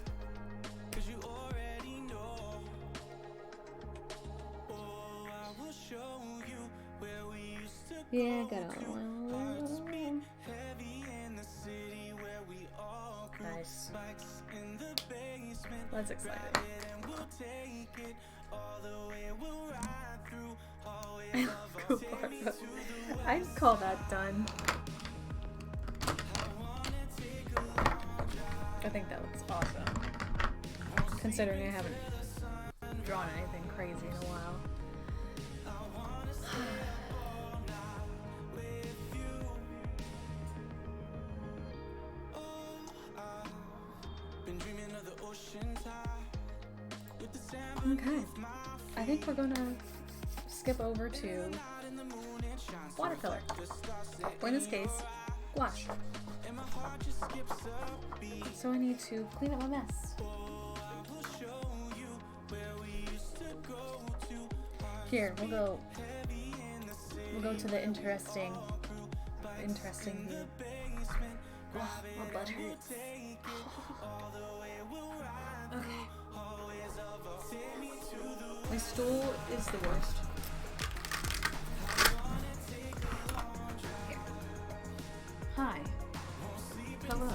'Cause you already know. Oh, I will show you where we used to go. Yeah, got all Hearts one. beat heavy in the city where we all grew. Nice. Bikes in the basement. That's exciting. Drive it and we'll take it all the way. We'll ride through. Always love. Take me to the west. I'd call that done. I wanna take a long drive. I think that looks awesome. Considering I haven't drawn anything crazy in a while. I wanna stay all night with you. Oh, I've been dreaming of the ocean tide with the sand Okay. beneath my I think we're gonna skip over to feet in the moon. It shines watercolor. the stars say Or in this case, gouache. and my heart just skips a beat. So I need to clean up my mess. Oh, I will show you where we used to go to. Here, we'll go Heavy in the city. We'll go to the interesting view. Basement. Oh, my butt hurts. Take it all the way. We'll ride Okay. always of us. My stool is the worst. Here. Hi. Hello.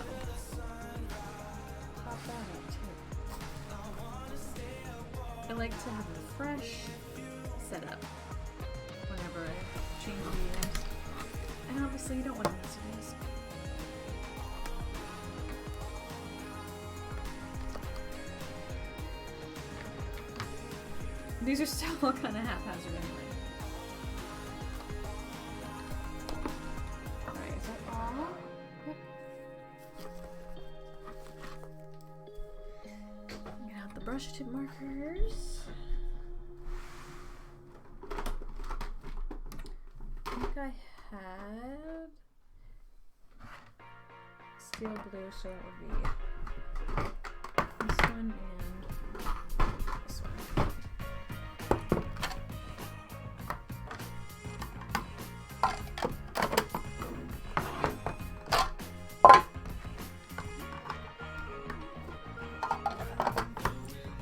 Pop that up too. I like to have a fresh setup whenever I change mediums. And obviously you don't want to mess with these. These are still all kind of haphazard anyway. Alright, is that all? Yep. Get out the brush tip markers. I think I had steel blue, so that would be this one and this one.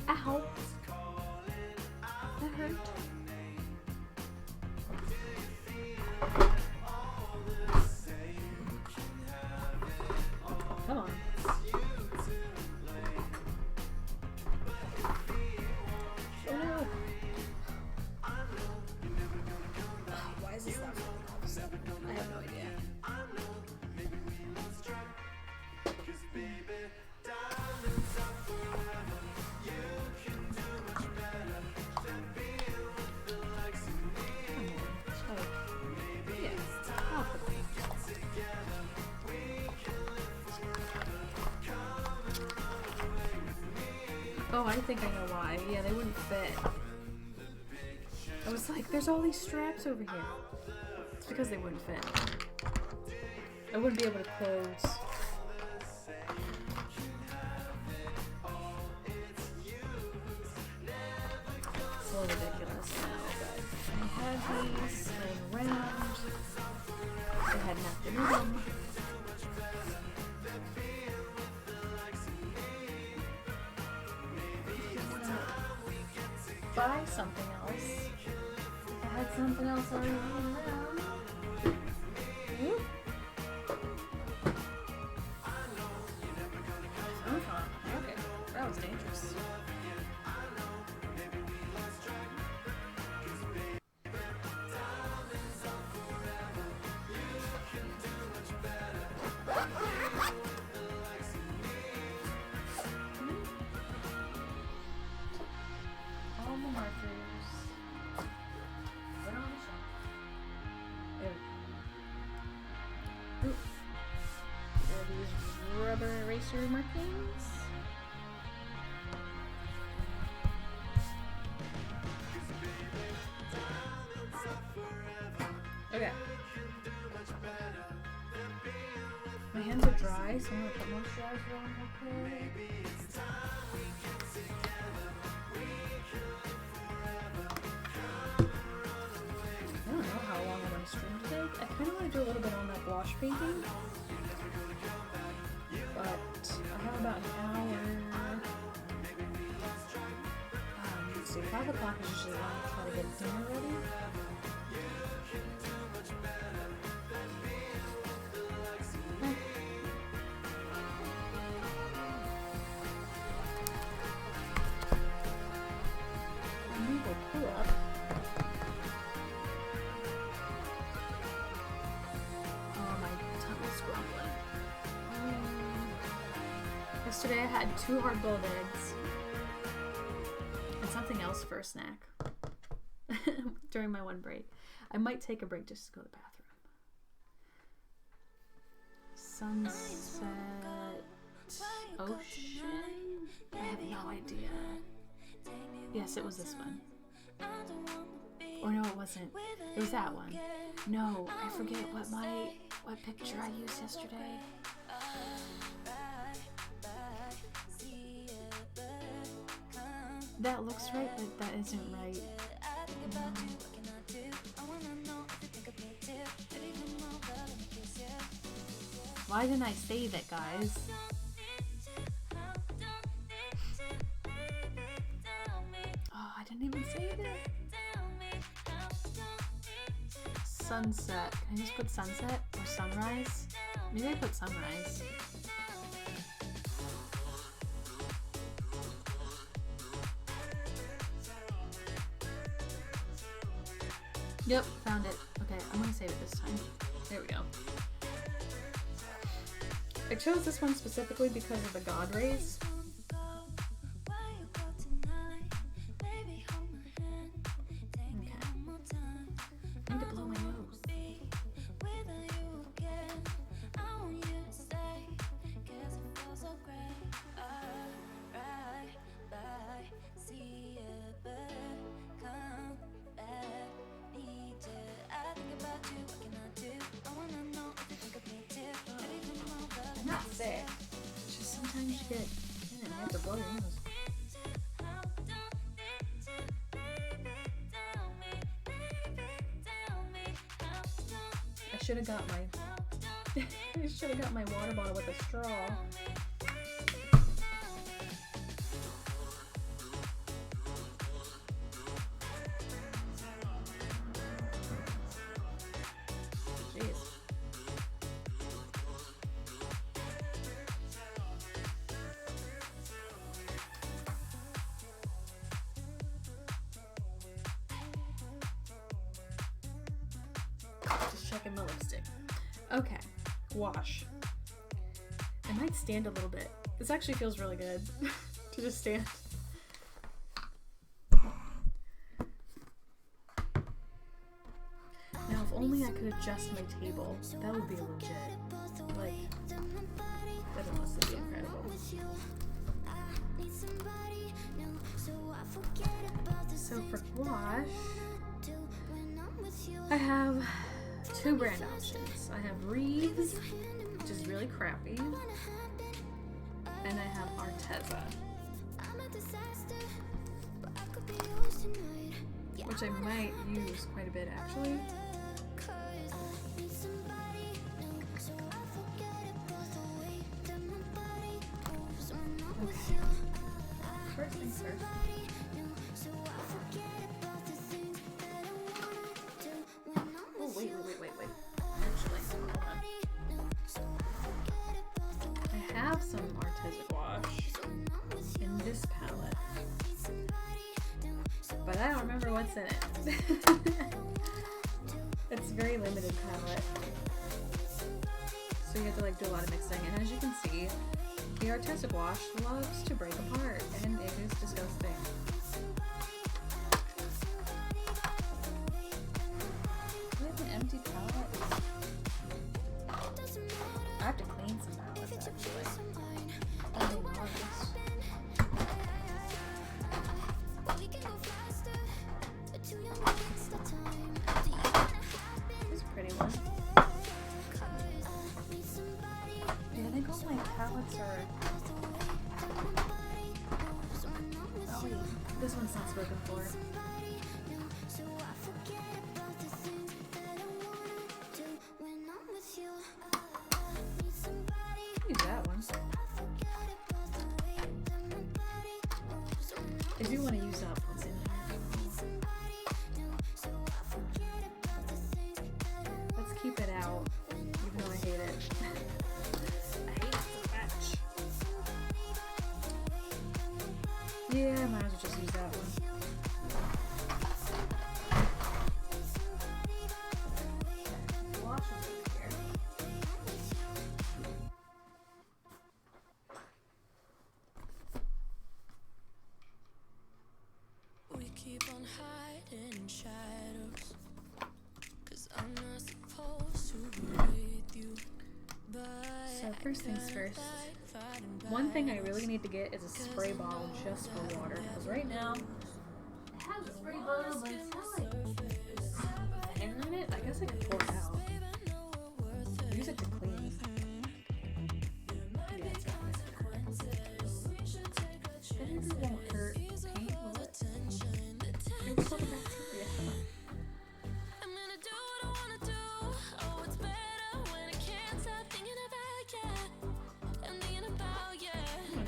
Ow! That hurt. Come on. Oh no! Why is this not falling all of a sudden? I have no idea. Oh, I think I know why. Yeah, they wouldn't fit. I was like, there's all these straps over here. It's because they wouldn't fit. I wouldn't be able to close. It's a little ridiculous now, but I had these laying around. I had nothing in them. Buy something else. I had something else already laying around. Whoop. Okay, that was dangerous. All the markers. Put on the shelf. There we go. Ooh. There are these rubber eraser markings. Okay. My hands are dry, so I'm gonna put moisturizer on real quick. I don't know how long I'm gonna stream today. I kind of want to do a little bit on that wash painting, but I have about an hour. Let's see, 5 o'clock is usually when I try to get dinner ready. We will pull up. Oh, my tummy's grumbling. Yesterday I had 2 hard-boiled eggs and something else for a snack during my one break. I might take a break just to go to the bathroom. Sunset Ocean? I have no idea. Yes, it was this one. Or no, it wasn't. It was that one. No, I forget what picture I used yesterday. That looks right, but that isn't right. Why didn't I save it, guys? didn't even save it. Sunset. Can I just put sunset or sunrise? Maybe I put sunrise. Yep, found it. Okay, I'm gonna save it this time. There we go. I chose this one specifically because of the God rays. It's just sometimes you get, you have to blow your nose. I should have got my water bottle with a straw. Checking my lipstick. Okay, wash. I might stand a little bit. This actually feels really good to just stand. Now, if only I could adjust my table, that would be legit. Like, that would must be incredible. So for wash, I have two brand options. I have Reeves, which is really crappy, and I have Arteza, which I might use quite a bit actually. Okay. First things first. Oh, wait. Actually, hold on. I have some Arteza wash in this palette, but I don't remember what's in it. It's a very limited palette, so you have to like do a lot of mixing. And as you can see, the Arteza wash loves to break apart, and it is disgusting. Empty palette. I have to clean some palettes actually. This is a pretty one. Yeah, I think all my palettes are. Oh wait, this one's not spoken for. Use that one. I do want to use up what's in there. Let's keep it out, even though I hate it. I hate it so much. Yeah, I might as well just use that one. So first things first, one thing I really need to get is a spray bottle just for water, because right now it has a spray bottle, but it's not like hair in it. I guess I could pour it out. Use it to clean. Yeah, it's not nice. It won't hurt paint, will it? It will still be bacteria.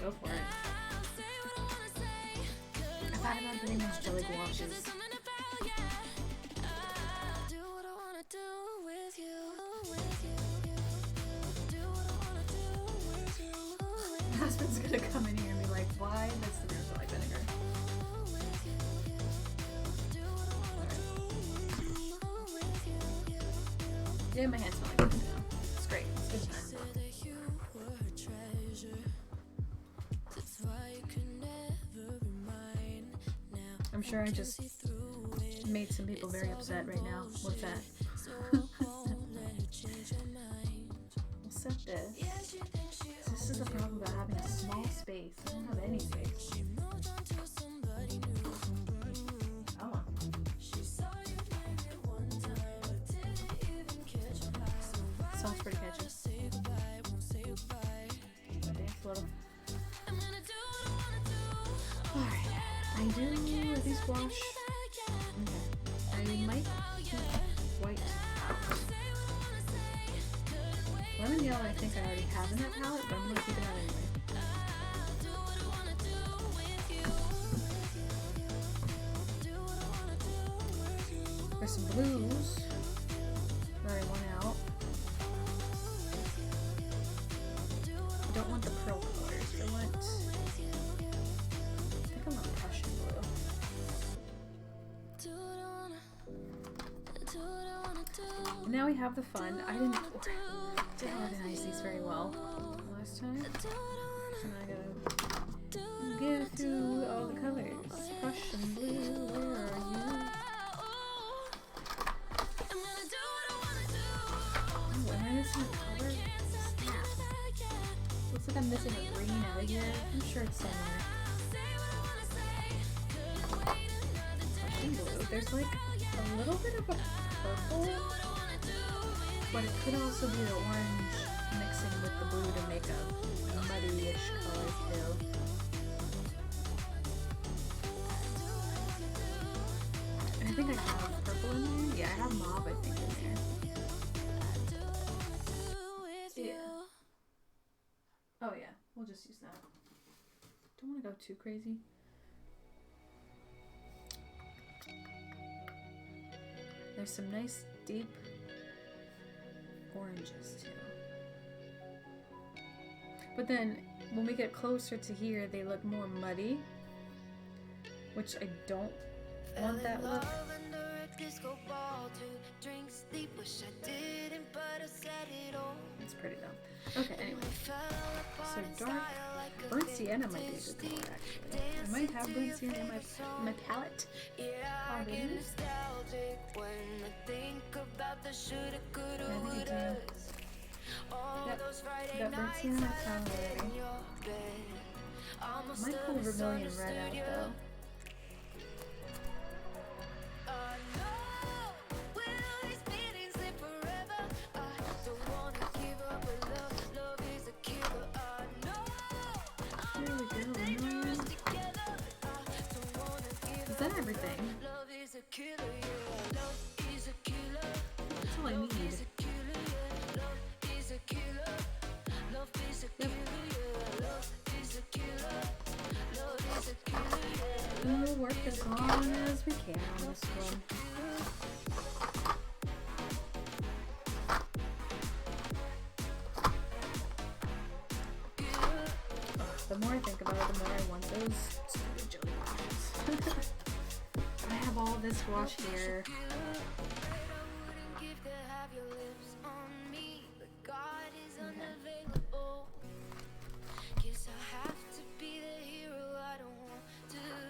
Go for it. If I bad about getting those jelly gouaches. My husband's gonna come in here and be like, why does the mirror like vinegar? Yeah, my hands smell like vinegar now. It's great. It's good time. I'm sure I just made some people very upset right now with that. We'll set this. This is the problem about having a small space. I don't have any space. Oh. Sounds pretty catchy. Dance a little. Alright. I do at least wash. Okay. I might keep white out. Lemon yellow I think I already have in that palette, but I'm gonna keep it out anyway. There's some blues that I want out. I don't want the pearl colors. I want... I think I want Prussian blue. And now we have the fun. I didn't organize these very well last time. So now I gotta get through all the colors. Prussian blue, where are you? Oh, am I missing a color? Snap. Looks like I'm missing a green out of here. I'm sure it's somewhere. Prussian blue. There's like a little bit of a purple, but it could also be the orange mixing with the blue to make a muddy-ish color too. And I think I have purple in there. Yeah, I have mauve, I think, in there. Yeah. Oh yeah, we'll just use that. Don't want to go too crazy. There's some nice deep oranges too. But then when we get closer to here, they look more muddy, which I don't want that look. It's pretty though. Okay, anyway. So dark. Burnt sienna might be a good color actually. I might have burnt sienna in my palette. Already. Yep, got burnt sienna in my palette already. I might pull vermilion red out though. Is that everything? That's all I need. Yep. We'll work as long as we can on this one. The more I think about it, the more I want those stupid jelly washes. I have all this wash here.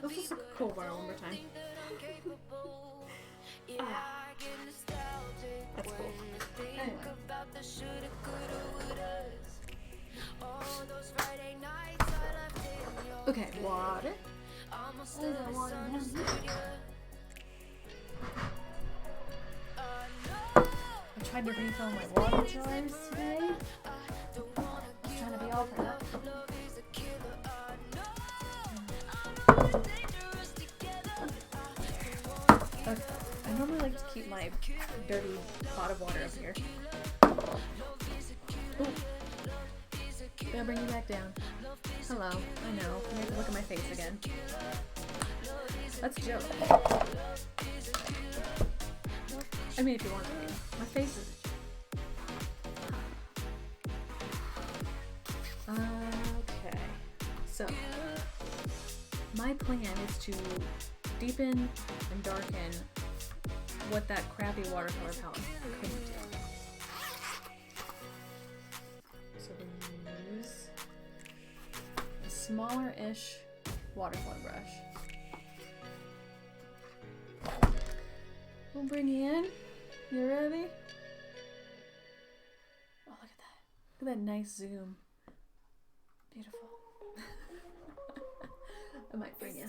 Let's just look at Kuwabara one more time. That's cool. Anyway. Okay, water. I tried to refill my water jars today. I was trying to be all for that. Okay. I normally like to keep my dirty pot of water up here. Ooh. Gotta bring you back down. Hello. I know. You have to look at my face again. That's a joke. I mean, if you want to be. My face is a joke. Okay. So, my plan is to deepen and darken what that crappy watercolor palette couldn't do. So we use a smaller-ish watercolor brush. We'll bring you in. You ready? Oh, look at that. Look at that nice zoom. Beautiful. I might bring you.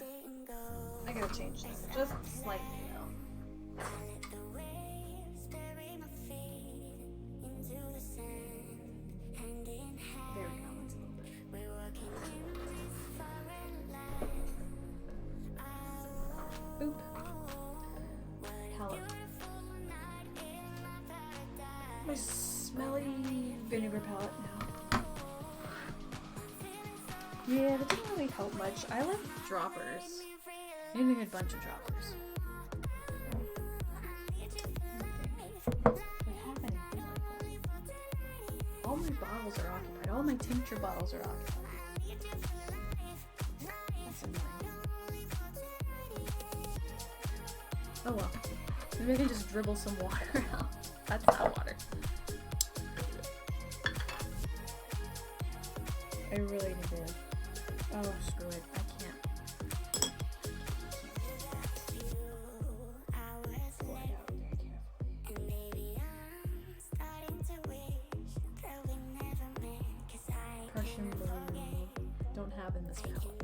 I gotta change this just slightly though. There we go. That's a little bit. Oop. Palette. My smelly vinegar palette now. Yeah, that didn't really help much. I left droppers. I need a good bunch of droppers. Do I have anything like that? All my bottles are occupied. All my tincture bottles are occupied. That's annoying. Oh well. Maybe I can just dribble some water out. That's not water. I really need to. Oh, screw it. I can't. Prussian blue. Don't have in this palette.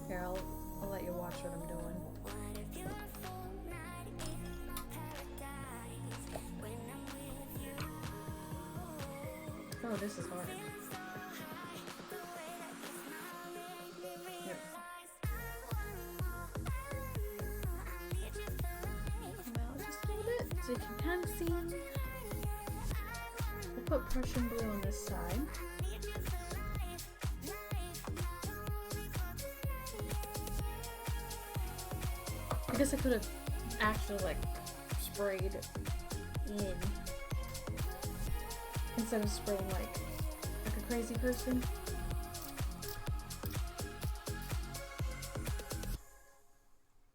Here, I'll let you watch what I'm doing. Oh, this is hard. Yep. Come out just a little bit so you can kind of see. We'll put Prussian blue on this side. I guess I could have actually like sprayed in instead of spraying like a crazy person.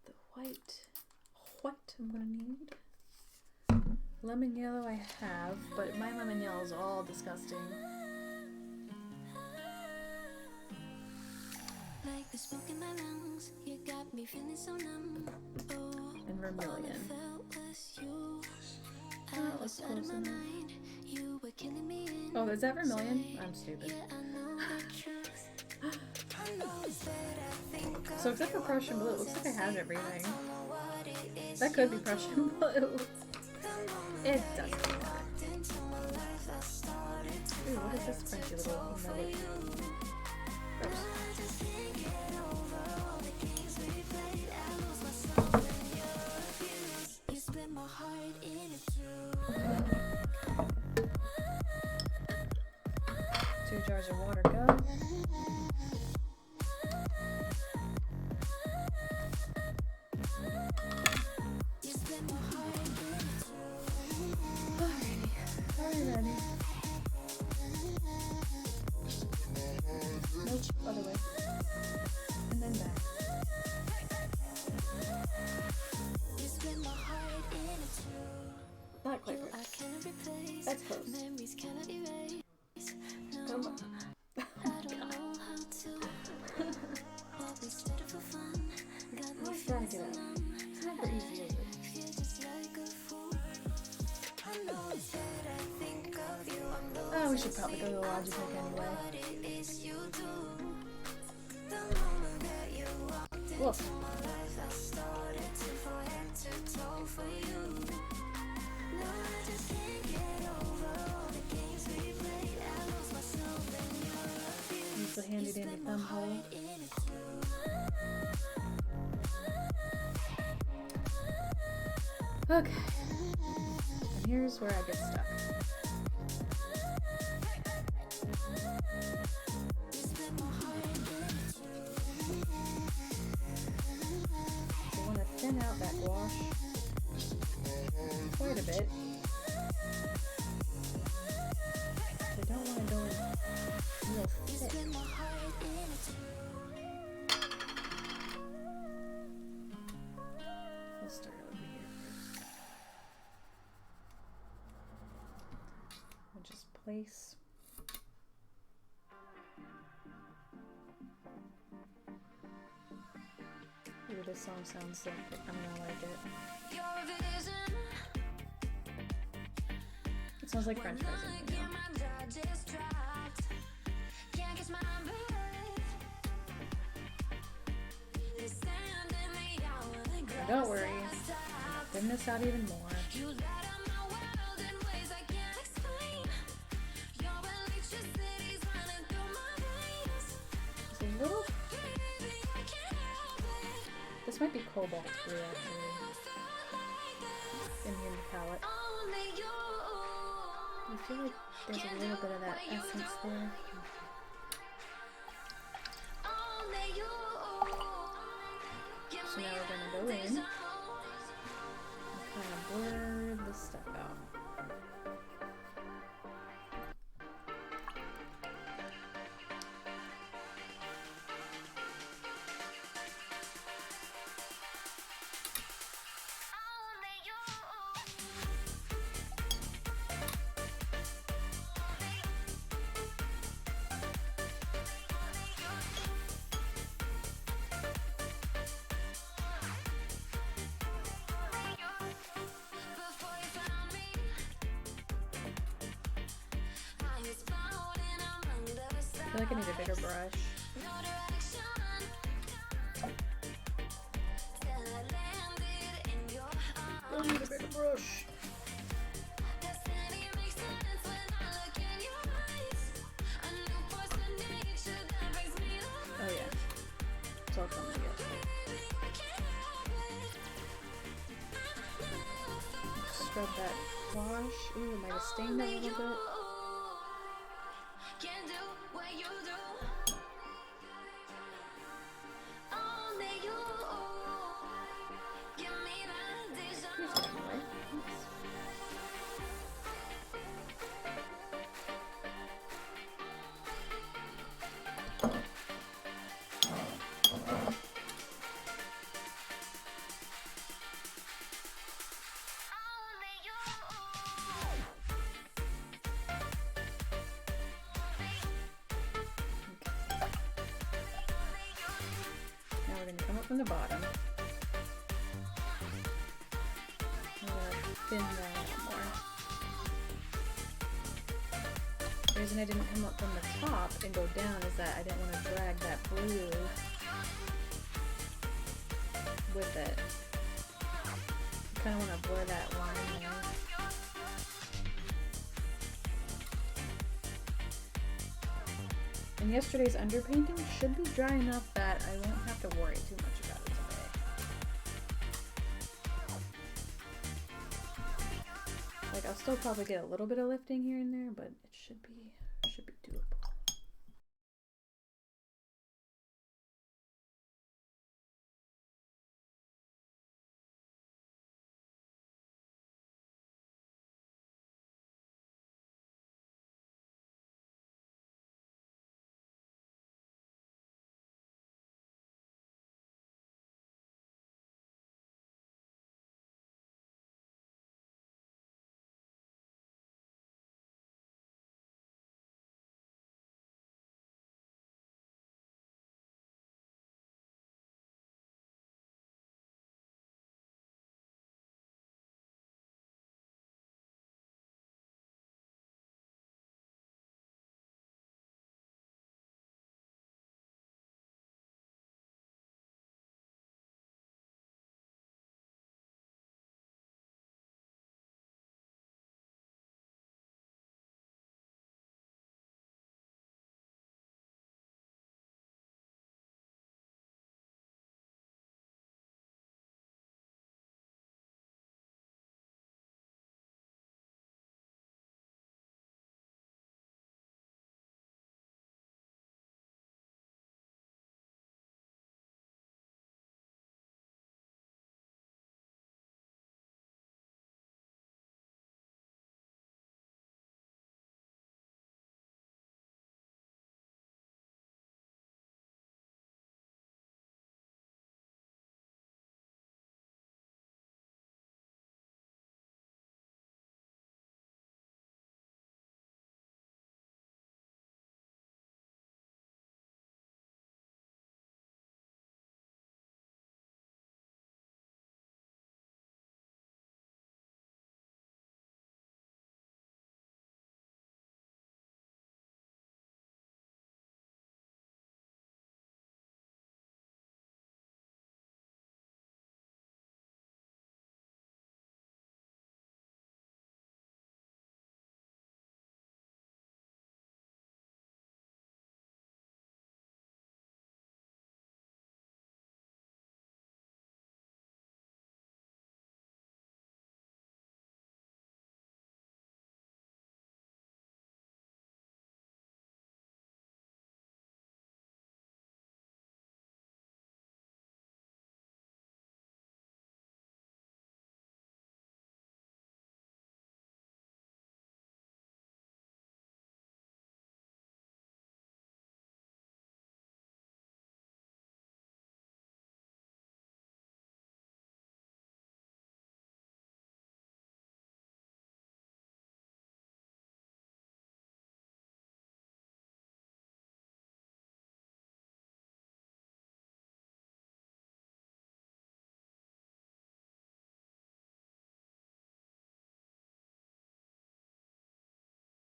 The white I'm gonna need. Lemon yellow I have, but my lemon yellow is all disgusting. Like the smoke in my lungs, you got me feeling so numb. Oh, And vermilion. Oh, let's close enough. Oh, is that vermilion? I'm stupid. So except for Prussian blue, it looks like I have everything. That could be Prussian blue. It doesn't matter. Ooh, what is this crunchy little melody? Gross. Two jars of water go. Alrighty. Nope, other way. And then back. Not quite right. That's close. Come on. I'm trying to get out. It's never easy, is it? Oh, we should probably go to the Logitech anyway. Look. Use the handy dandy thumb hole. Okay. And here's where I get stuck. place. Ooh, this song sounds like I'm gonna like it. It sounds like French fries in here now. Now don't worry, I'm not gonna miss out even more. It's a little... This might be cobalt blue actually. In the palette. I feel like there's a little bit of that essence there. So now we're gonna go in and kind of blur this stuff out. I feel like I need a bigger brush. I need a bigger brush. Oh yeah. It's all coming together. Scrub that wash. Ooh, it might have stained a little bit. We're going to come up from the bottom. I'm going to thin that out more. The reason I didn't come up from the top and go down is that I didn't want to drag that blue with it. I kind of want to blur that line there. And yesterday's underpainting should be dry enough that I won't have to worry too much about it today. Like, I'll still probably get a little bit of lifting here and there, but it should be doable.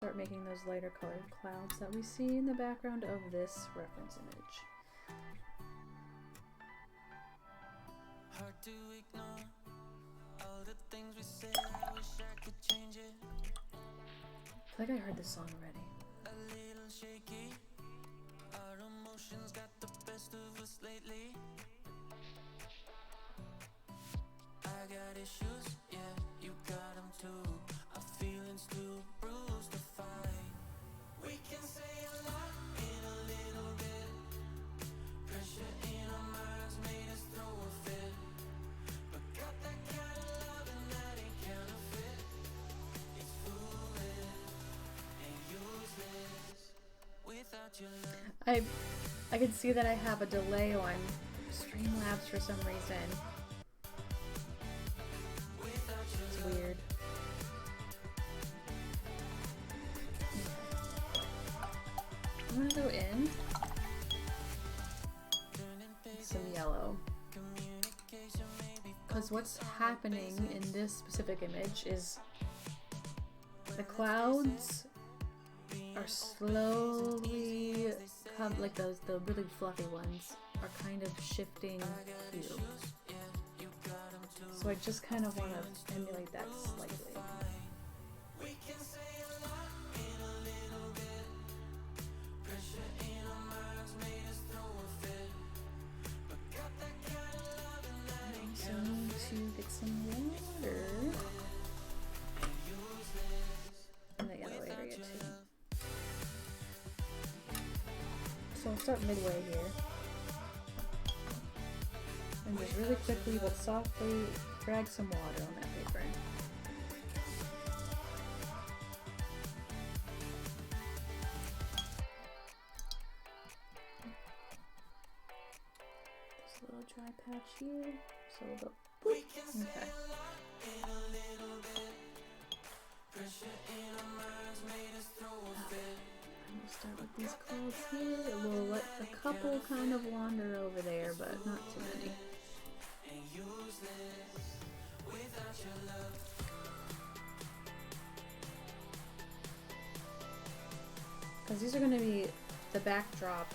start making those lighter colored clouds that we see in the background of this reference image. Hard to ignore all the things we said. I wish I could change it. I feel like I heard this song already. A little shaky. Our emotions got the best of us lately. I got issues, yeah, you got them too. Our feelings too bruised to fight. We can say a lot in a little bit. Pressure in our minds made us throw a fit. But got that kind of love and that ain't counterfeit. It's foolish and useless without your love. I can see that I have a delay on Streamlabs for some reason. It's weird. I'm gonna go in some yellow, because what's happening in this specific image is the clouds are slowly like the really fluffy ones are kind of shifting hue. So I just kind of want to emulate that slightly. So I need to get some water in the yellow area too. So I'll start midway here. And just really quickly but softly drag some water on that paper. There's a little dry patch here, so we'll go boop. Okay. We'll start with these clouds here. We'll let a couple kind of wander over there, but not too many. Because these are going to be the backdrop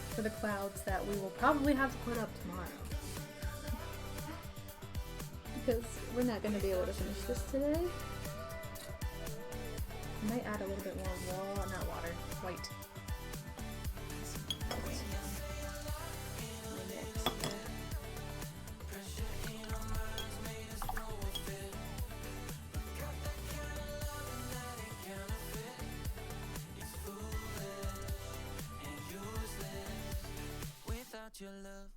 for the clouds that we will probably have to put up tomorrow. Because we're not going to be able to finish this today. I might add a little bit more white. Your love.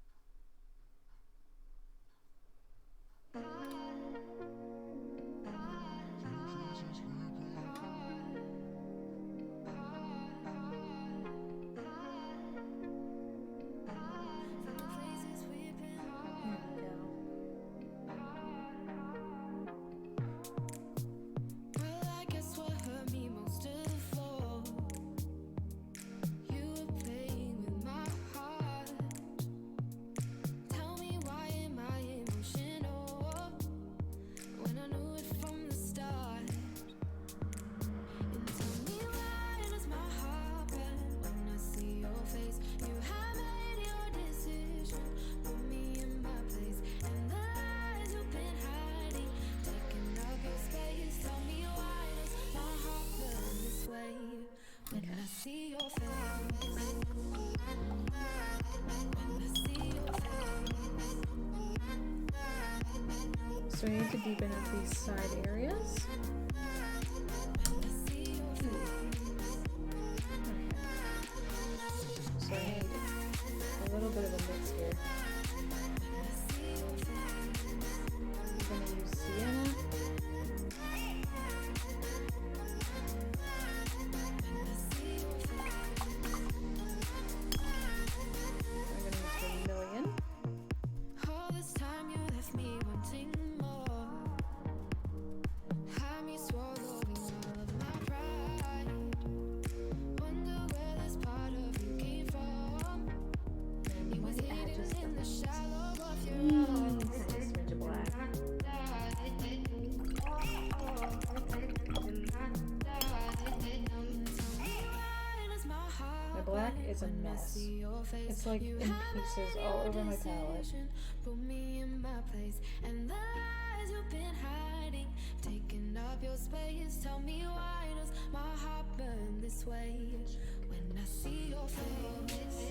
So we need to deepen up these side areas. Okay. So I need a little bit of a mix here. I'm going to use sienna. black is a mess. It's like in pieces all over my palette. Put me in my place and the lies you've been hiding, taking up your space. Tell me, why does my heart burn this way when I see your face?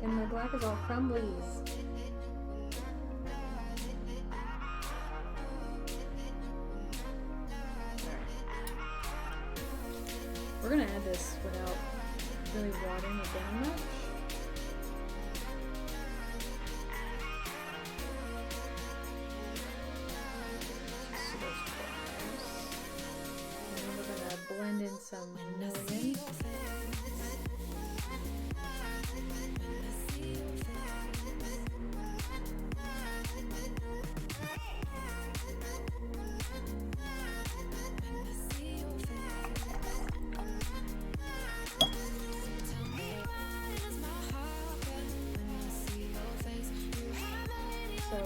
And my black is all crumblies. We're gonna add this without really watering it down much. So those colors. And then we're gonna blend in some million. So,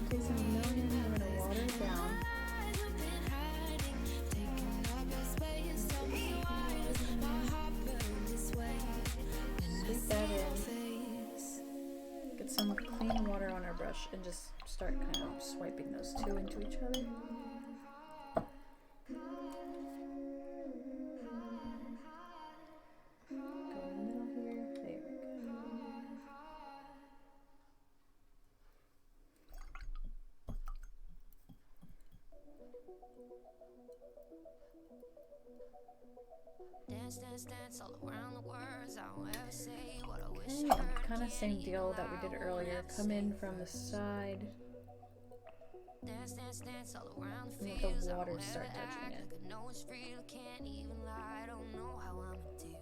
take some million, we're gonna water it down. Sweep that in. Get some clean water on our brush and just start kind of swiping those two into each other. Go in the middle here. There we go. Dance, dance, dance all around the words. I don't ever say what I wish Okay, I heard. kind of same deal that we did earlier. Come in from the side Dance, dance, dance all around the and let fields. the I water don't start ever touching act it. like I know it's real. Can't even lie. I don't know how I'm due.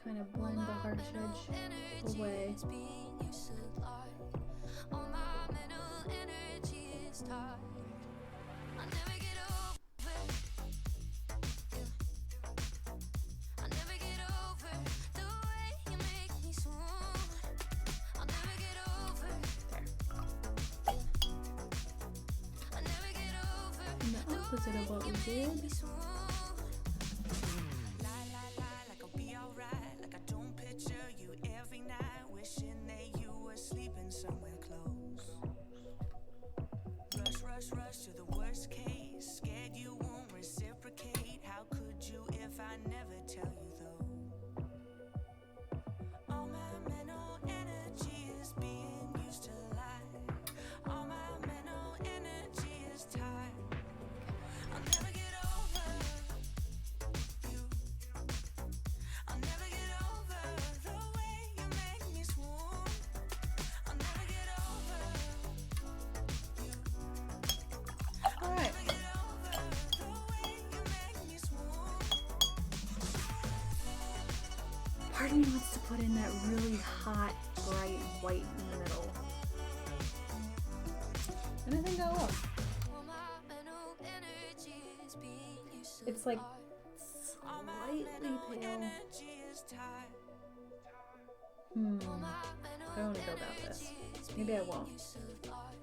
Kind of blend the harsh edge away. It's being used to lie. All my mental energy is tied. I never get over it. I never get over the way you make me swoon. I'll never get over it. I never get over And the opposite of what we did. me swoon. Lie, lie, lie, like I'll be alright. Like I don't picture you every night. Wishing that you were sleeping somewhere close. Rush, rush, rush to the worst case. Scared you won't reciprocate. How could you if I never tell you though? All my mental energy is being used to lie. All my mental energy is tired. I'll never get over you. I'll never get over the way you make me swoon. I'll never get over you. Alright. Get over the way you make me swoon. Part of me wants to put in that really hot, bright white in the middle. And I think I will. All my mental energy is being used to It's like lie. slightly pale. Energy is tired. I don't My want to go about this. Maybe I won't. used to lie.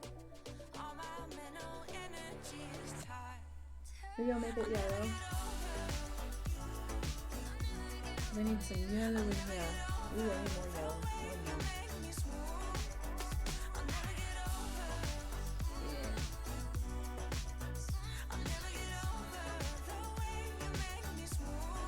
All my mental energy is tired. Maybe I'll make it yellow. I need some yellow in here. Ooh, I need more yellow. More yellow. Make me swoon. I'll never get over. I'll never get over the way you make me swoon.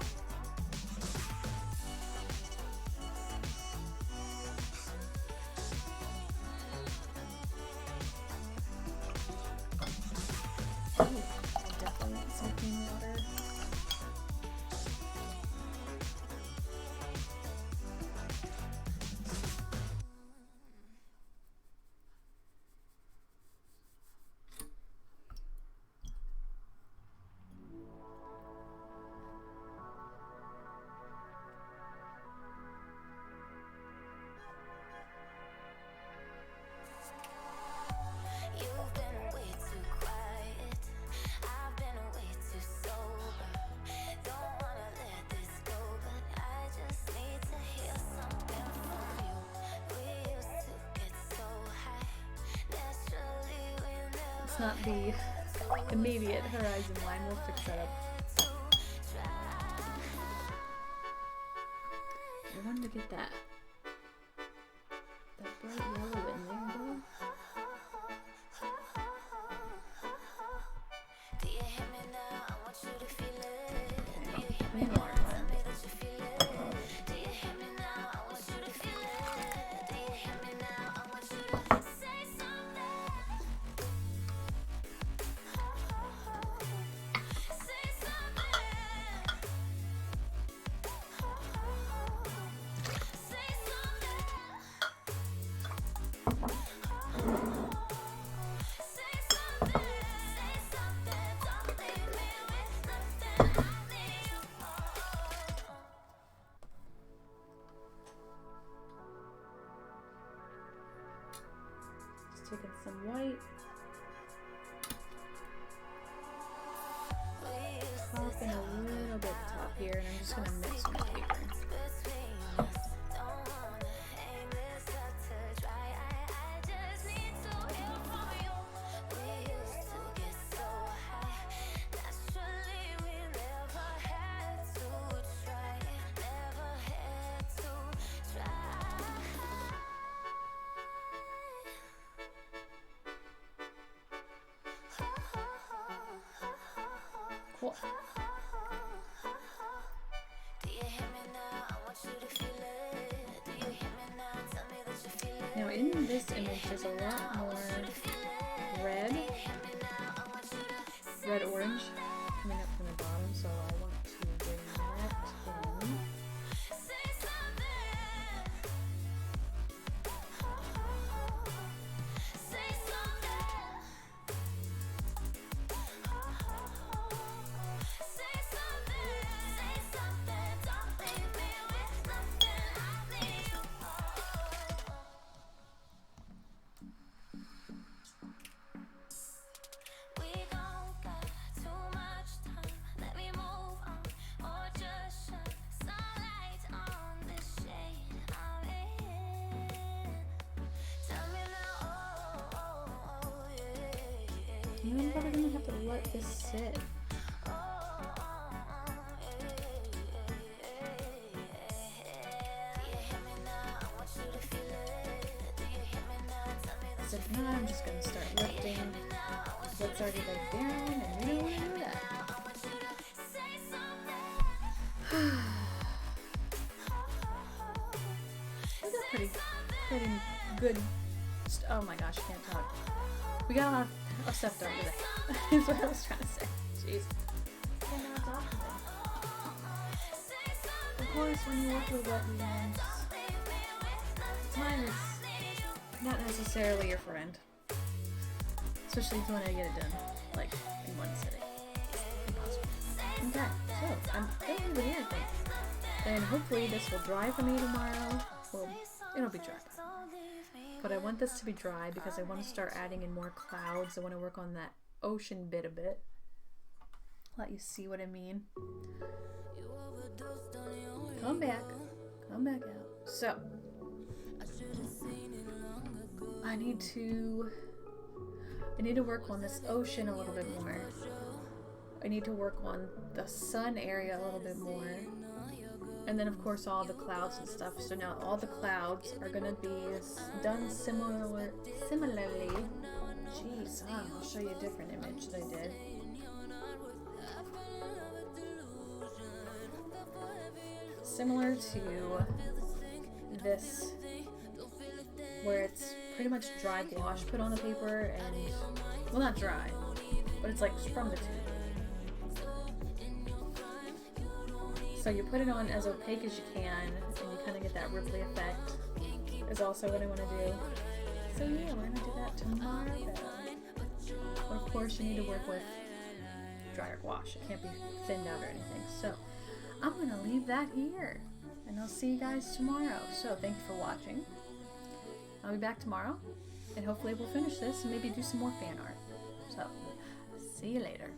Ooh, I definitely want some clean water. You've been way too quiet. I've been way too sober. Don't wanna let this go, but I just need to hear something from you. We used to get so high. Naturally, we never It's not the And maybe at Horizon Line we'll fix that up. I wanted to get that bright yellow in there, though. Taking some white, popping a little bit top here, and I'm just gonna mix my paper. Cool. Now in this image there's a lot more red orange coming up from the bottom, so I want to bring that in. I'm probably gonna have to let this sit. So if not, I'm just gonna start lifting what's already laid down, and we don't want to do that. We got pretty good. Oh my gosh, I can't talk. We got a lot of stuff done today. Is what I was trying to say. Jeez. Cannot talk today. Of course, when you work with wet hands, time is not necessarily your friend. Especially if you want to get it done, like, in one sitting. Impossible. Okay, so I'm done with here, I think. And hopefully this will dry for me tomorrow. Well, it'll be dry. But I want this to be dry because I want to start adding in more clouds. I want to work on that ocean bit a bit. Let you see what I mean. Come back out. So I need to work on this ocean a little bit more. I need to work on the sun area a little bit more. And then of course all the clouds and stuff. So now all the clouds are gonna be done similarly. Jeez, I'll show you a different image that I did. Similar to this, where it's pretty much dry gouache put on the paper, and well, not dry, but it's like from the tube. So you put it on as opaque as you can, and you kind of get that ripply effect, is also what I want to do. So yeah, we're going to do that tomorrow. But of course you need to work with drier gouache. It can't be thinned out or anything. So I'm going to leave that here, and I'll see you guys tomorrow. So thank you for watching. I'll be back tomorrow, and hopefully we'll finish this and maybe do some more fan art. So see you later.